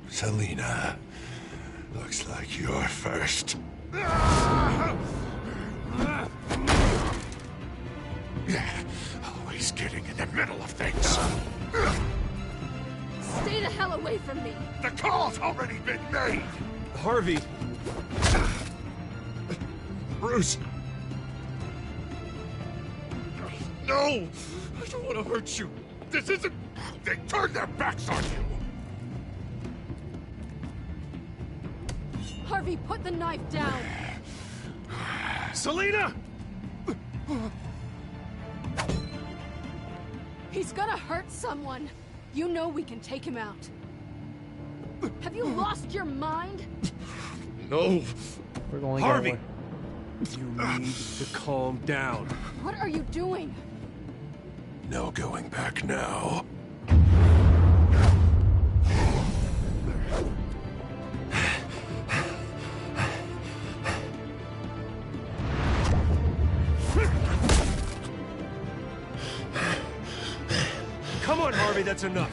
Selina, looks like you're first. Yeah, always getting in the middle of things. Stay the hell away from me. The call's already been made. Harvey. Bruce. No! I don't want to hurt you. This isn't... They turned their backs on you. Harvey, put the knife down. Selina! He's gonna hurt someone. You know we can take him out. Have you lost your mind? No. We're going Harvey! You need to calm down. What are you doing? No going back now. Come on, Harvey, that's enough.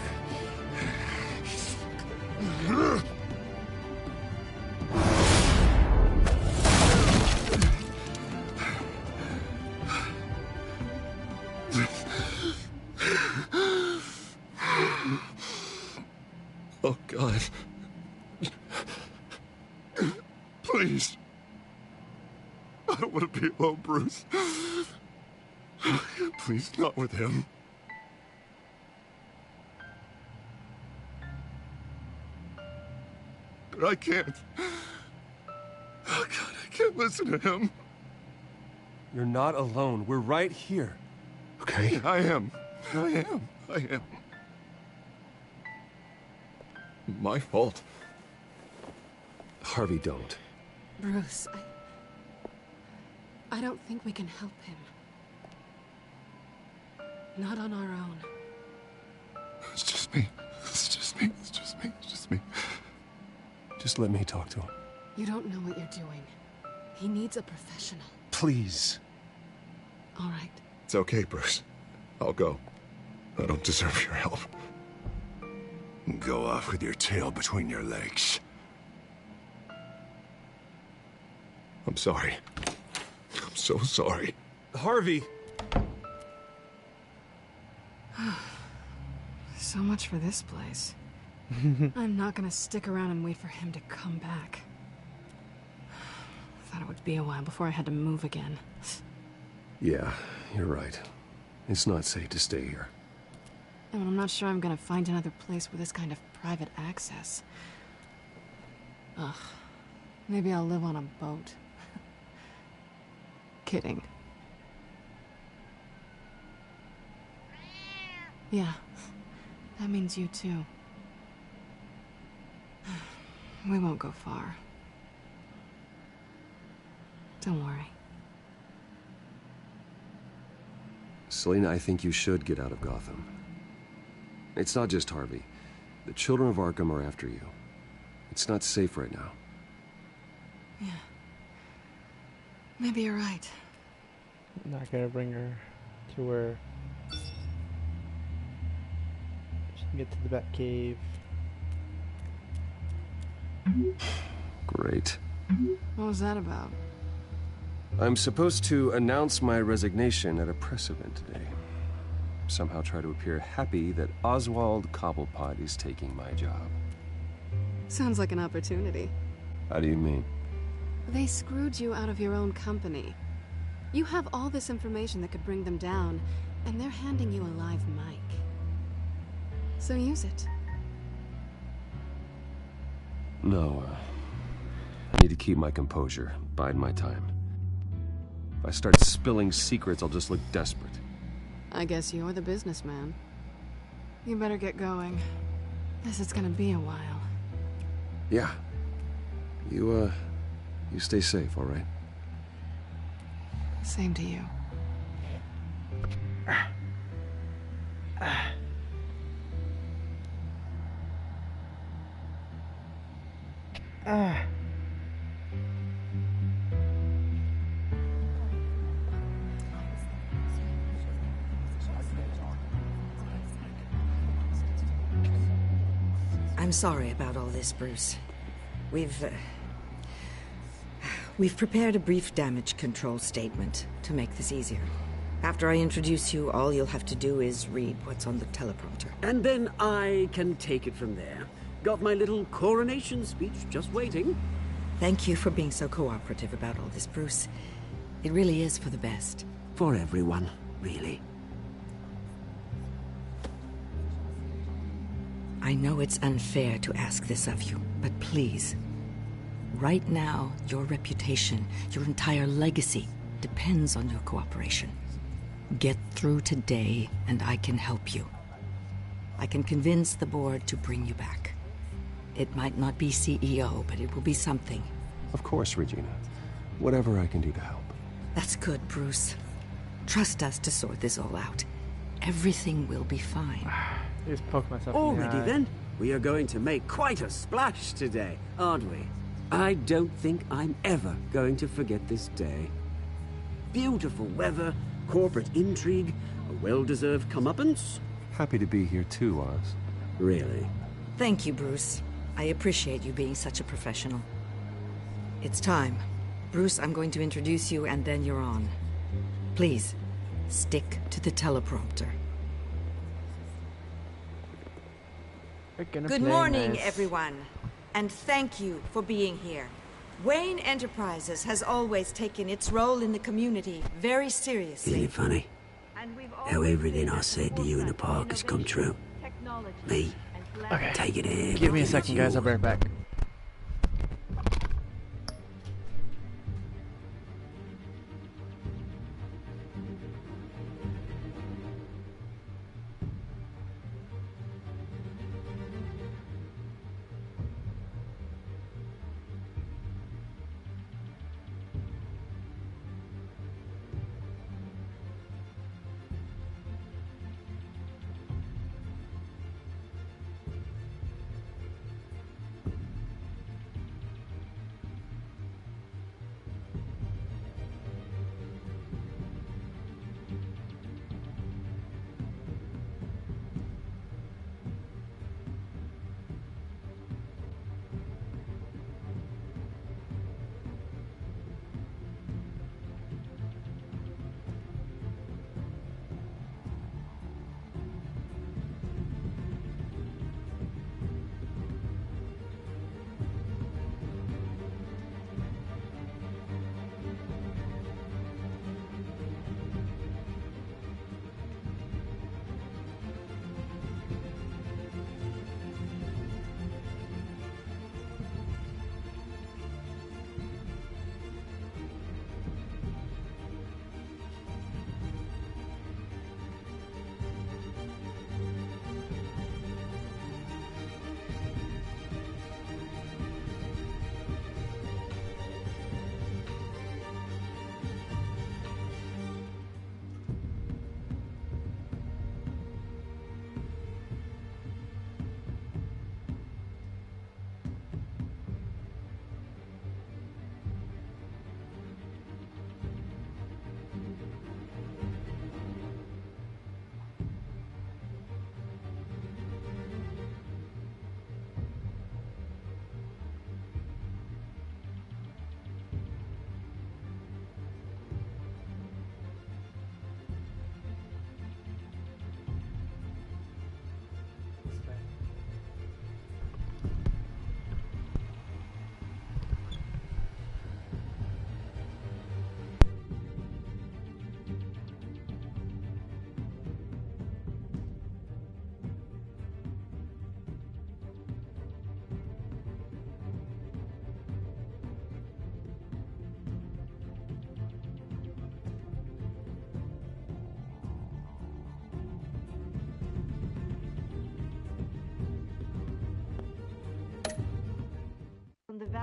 Oh, God. Please. I don't want to be alone, Bruce. Please, not with him. But I can't. Oh, God, I can't listen to him. You're not alone. We're right here. Okay? I am. My fault. Harvey, don't. Bruce, I don't think we can help him. Not on our own. It's just me. Just let me talk to him. You don't know what you're doing. He needs a professional. Please. All right. It's okay, Bruce. I'll go. I don't deserve your help. Go off with your tail between your legs. I'm sorry. I'm so sorry. Harvey! So much for this place. I'm not gonna stick around and wait for him to come back. Thought it would be a while before I had to move again. Yeah, you're right. It's not safe to stay here. And I'm not sure I'm gonna find another place with this kind of private access. Ugh. Maybe I'll live on a boat. Kidding. Yeah. That means you too. We won't go far. Don't worry. Selena, I think you should get out of Gotham. It's not just Harvey. The children of Arkham are after you. It's not safe right now. Yeah. Maybe you're right. I'm not gonna bring her to where she can get to the Batcave. Great. What was that about? I'm supposed to announce my resignation at a press event today. Somehow try to appear happy that Oswald Cobblepot is taking my job. Sounds like an opportunity. How do you mean? They screwed you out of your own company. You have all this information that could bring them down, and they're handing you a live mic. So use it. No, I need to keep my composure, bide my time. If I start spilling secrets, I'll just look desperate. I guess you're the businessman. You better get going. Guess it's gonna be a while. Yeah. You stay safe, all right? Same to you. I'm sorry about all this, Bruce. We've prepared a brief damage control statement to make this easier. After I introduce you, all you'll have to do is read what's on the teleprompter. And then I can take it from there. Got my little coronation speech just waiting. Thank you for being so cooperative about all this, Bruce. It really is for the best. For everyone, really. I know it's unfair to ask this of you, but please. Right now, your reputation, your entire legacy, depends on your cooperation. Get through today, and I can help you. I can convince the board to bring you back. It might not be CEO, but it will be something. Of course, Regina. Whatever I can do to help. That's good, Bruce. Trust us to sort this all out. Everything will be fine. Just poke myself Already in the eye. then? We are going to make quite a splash today, aren't we? I don't think I'm ever going to forget this day. Beautiful weather, corporate intrigue, a well-deserved comeuppance. Happy to be here too, Oz. Really? Thank you, Bruce. I appreciate you being such a professional. It's time. Bruce, I'm going to introduce you and then you're on. Please, stick to the teleprompter. Good morning, everyone. And thank you for being here. Wayne Enterprises has always taken its role in the community very seriously. Isn't it funny? How everything I said to you in the park has come true. Me? Okay. Take it in. Give me a second, guys. I'll be right back.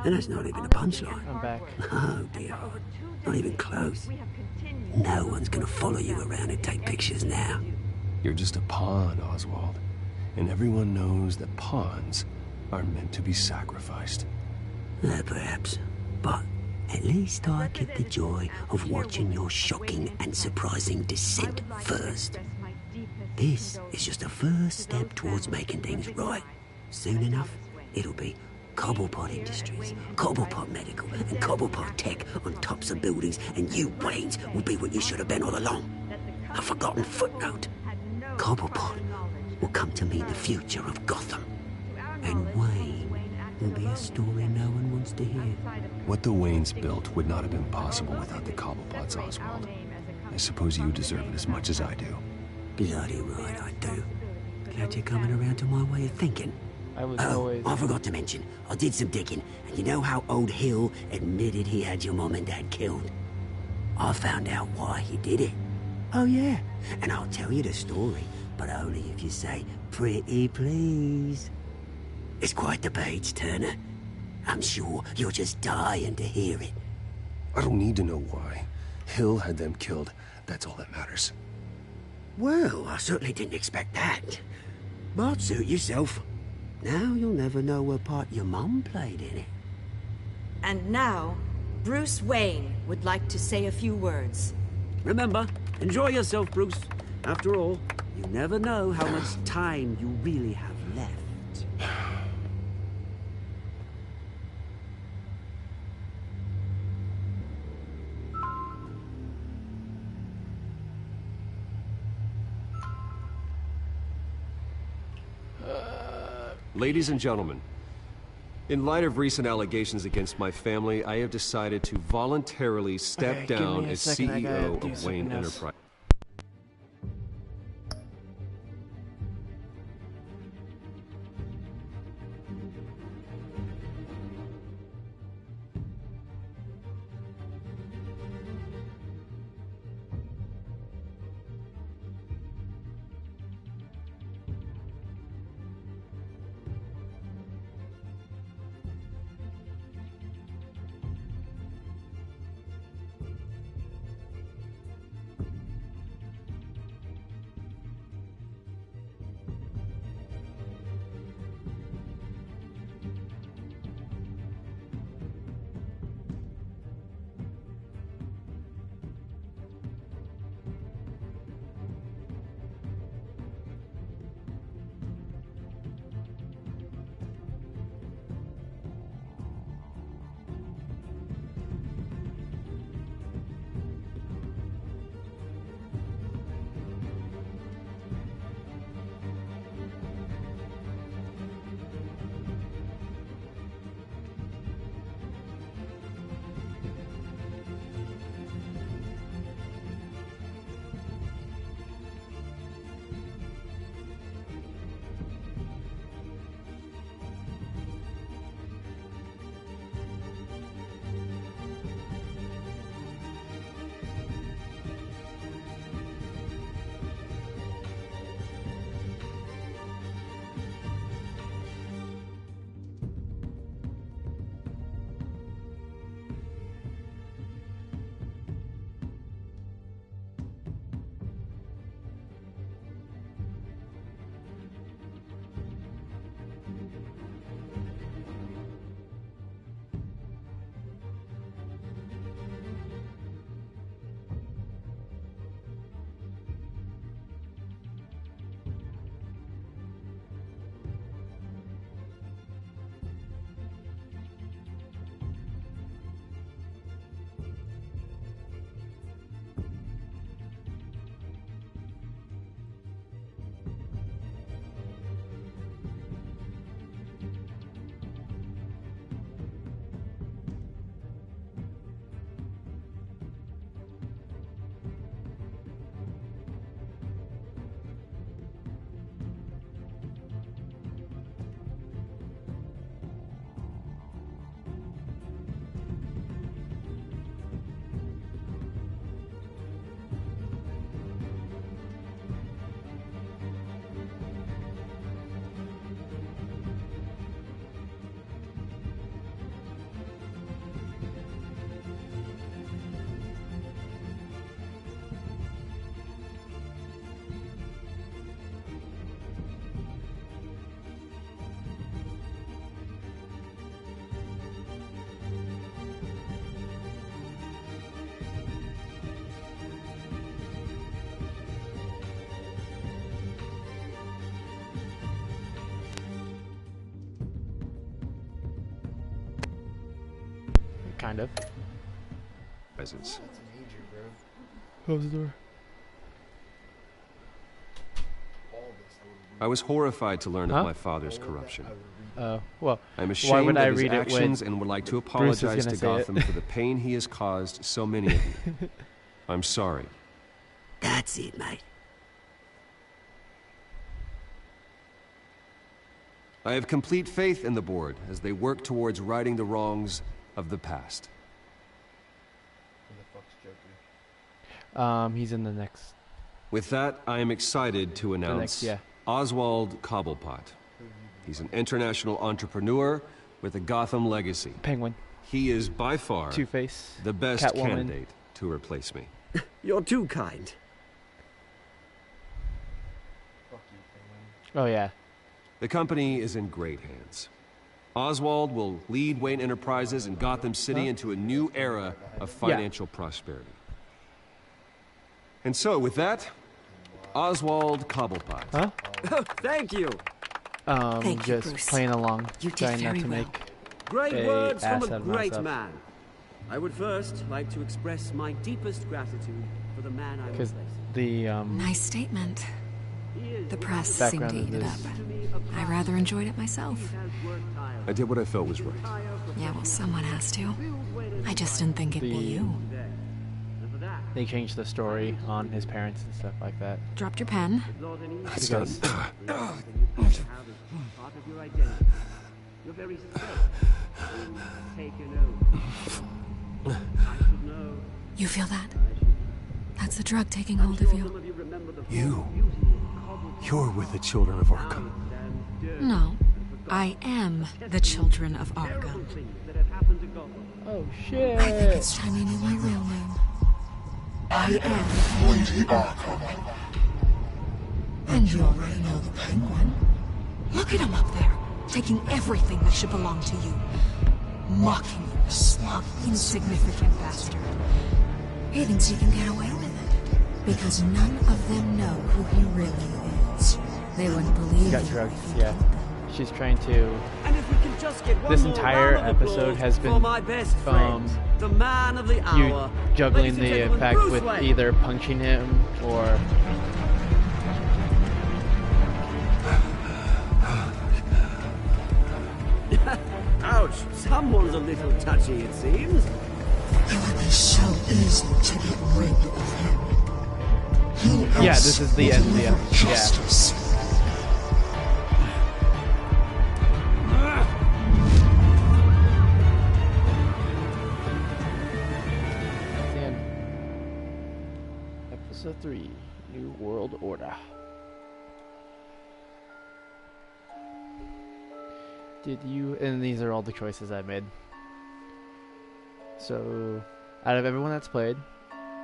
And that's not even a punchline. I'm back. Oh, dear. Not even close. No one's gonna follow you around and take pictures now. You're just a pawn, Oswald. And everyone knows that pawns are meant to be sacrificed. Perhaps. But at least I get the joy of watching your shocking and surprising descent first. This is just a first step towards making things right. Soon enough, it'll be Cobblepot Industries, Cobblepot Medical, and Cobblepot Tech on tops of buildings, and you, Waynes, will be what you should have been all along. A forgotten footnote. Cobblepot will come to mean the future of Gotham. And Wayne will be a story no one wants to hear. What the Waynes built would not have been possible without the Cobblepots, Oswald. I suppose you deserve it as much as I do. Bloody right I do. Glad you're coming around to my way of thinking. I forgot to mention, I did some digging, and you know how old Hill admitted he had your mom and dad killed? I found out why he did it. Oh yeah, and I'll tell you the story, but only if you say, pretty please. It's quite the page, Turner. I'm sure you're just dying to hear it. I don't need to know why. Hill had them killed. That's all that matters. Well, I certainly didn't expect that. But suit yourself. Now you'll never know what part your mum played in it. And now, Bruce Wayne would like to say a few words. Remember, enjoy yourself, Bruce. After all, you never know how much time you really have left. Ladies and gentlemen, in light of recent allegations against my family, I have decided to voluntarily step down as CEO of Wayne Enterprises. Kind of. Presence. Close the door. I was horrified to learn of my father's corruption. Well, I'm why ashamed would I of his read it actions when and would like to Bruce is apologize gonna to say it? Gotham for the pain he has caused so many of you. I'm sorry. That's it, mate. I have complete faith in the board as they work towards righting the wrongs of the past. He's in the next. With that, I am excited to announce yeah. Oswald Cobblepot. He's an international entrepreneur with a Gotham legacy. Penguin. He is by far Two-Face. the best Catwoman. candidate to replace me. You're too kind. Oh, yeah. The company is in great hands. Oswald will lead Wayne Enterprises and Gotham City into a new era of financial prosperity. And so, with that, Oswald Cobblepot. Huh? Thank you. Thank you, just Bruce. playing along, You did trying not very to well. make Great words ass from a out of great myself. man. I would first like to express my deepest gratitude for the man I Because replaced. the Nice statement. The press seemed background to of eat it this. up. I rather enjoyed it myself. I did what I felt was right. Yeah, well, someone has to. I just didn't think it'd be you. They changed the story on his parents and stuff like that. Dropped your pen. It's done. You're very taken over. You feel that? That's the drug taking hold of you. You're with the children of Arkham. No, I am the children of Arkham. Oh shit! I think it's time you knew my real name. I am Lady Arkham. And you already know the Penguin. Look at him up there, taking everything that should belong to you. Mocking you, smug, insignificant bastard. He thinks he can get away with it. Because none of them know who he really is. They wouldn't believe Got you. drugged. Yeah. She's trying to. And if we can just get one This more entire round of episode applause has for been my best friend, the man of the you hour. juggling Ladies and the gentlemen, effect Bruce with Wayne. either punching him or. Ouch! Someone's a little touchy, it seems. It would be so easy to get rid of him. Yeah, this is the end. Yeah. Justice. That's the end. Episode 3, New World Order. Did you? And these are all the choices I made. So, out of everyone that's played,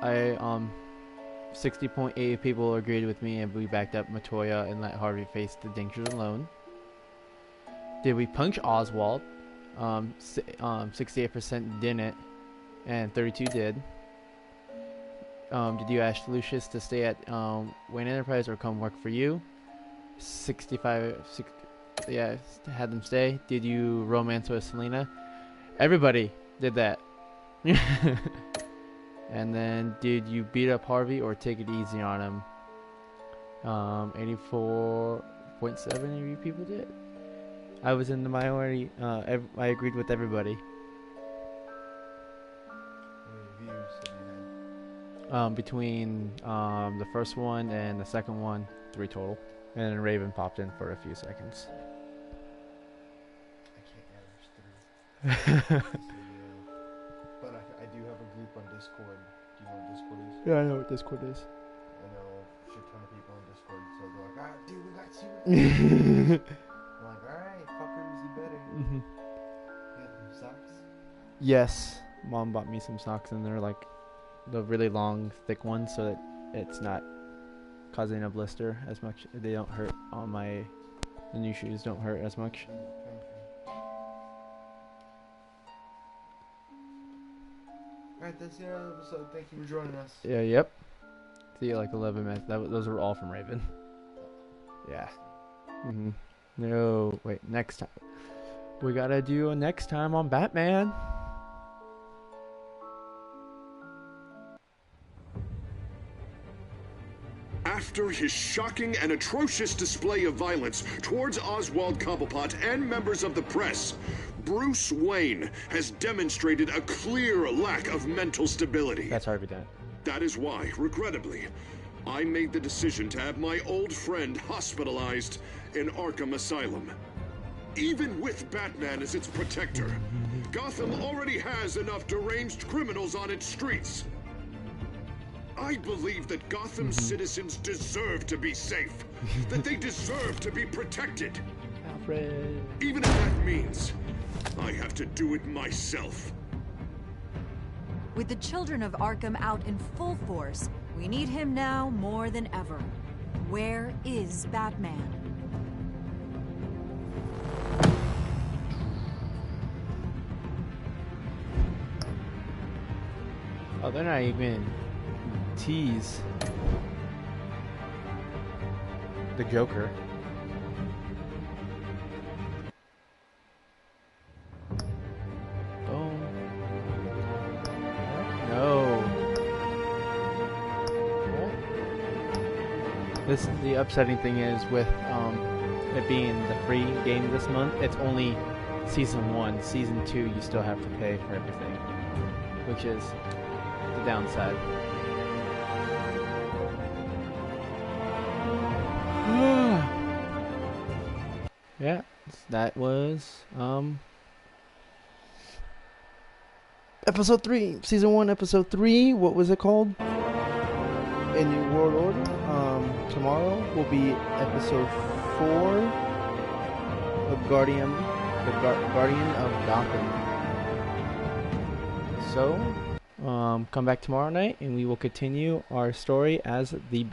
60.8 people agreed with me, and we backed up Matoya and let Harvey face the dangers alone. Did we punch Oswald? 68% didn't, and 32 did. Did you ask Lucius to stay at Wayne Enterprise or come work for you? 65. Yeah, had them stay. Did you romance with Selena? Everybody did that. And then, did you beat up Harvey or take it easy on him? 84.7 of you people did. I was in the minority. I agreed with everybody. Between the first one and the second one, 3 total. And then Raven popped in for a few seconds. I can't average 3. But I do have a group on Discord. Do you know what Discord is? Yeah, I know what Discord is. I know a shit ton of people on Discord, so they're like, ah, dude, we got super. I'm like, alright, fuckers, you better. Mm-hmm. You got some socks? Yes, Mom bought me some socks, and they're like the really long, thick ones, so that it's not causing a blister as much. They don't hurt on my. The new shoes don't hurt as much. Alright, that's the end of the episode. Thank you for joining us. Yeah. Yep. See you like 11 minutes. Those were all from Raven. Yeah. Mm-hmm. No, wait. Next time. We gotta do a next time on Batman. After his shocking and atrocious display of violence towards Oswald Cobblepot and members of the press, Bruce Wayne has demonstrated a clear lack of mental stability. That's Harvey Dent. That is why, regrettably, I made the decision to have my old friend hospitalized in Arkham Asylum. Even with Batman as its protector, Gotham already has enough deranged criminals on its streets. I believe that Gotham's citizens deserve to be safe, that they deserve to be protected. Alfred. Even if that means I have to do it myself. With the children of Arkham out in full force, we need him now more than ever. Where is Batman? Oh, they're not even tease the Joker. Boom. No. The upsetting thing is with it being the free game this month, it's only season 1. Season 2 you still have to pay for everything, which is the downside. Yeah, that was episode 3, season 1, episode 3. What was it called? A New World Order. Tomorrow will be episode 4, the Guardian of Gotham. So, come back tomorrow night, and we will continue our story as the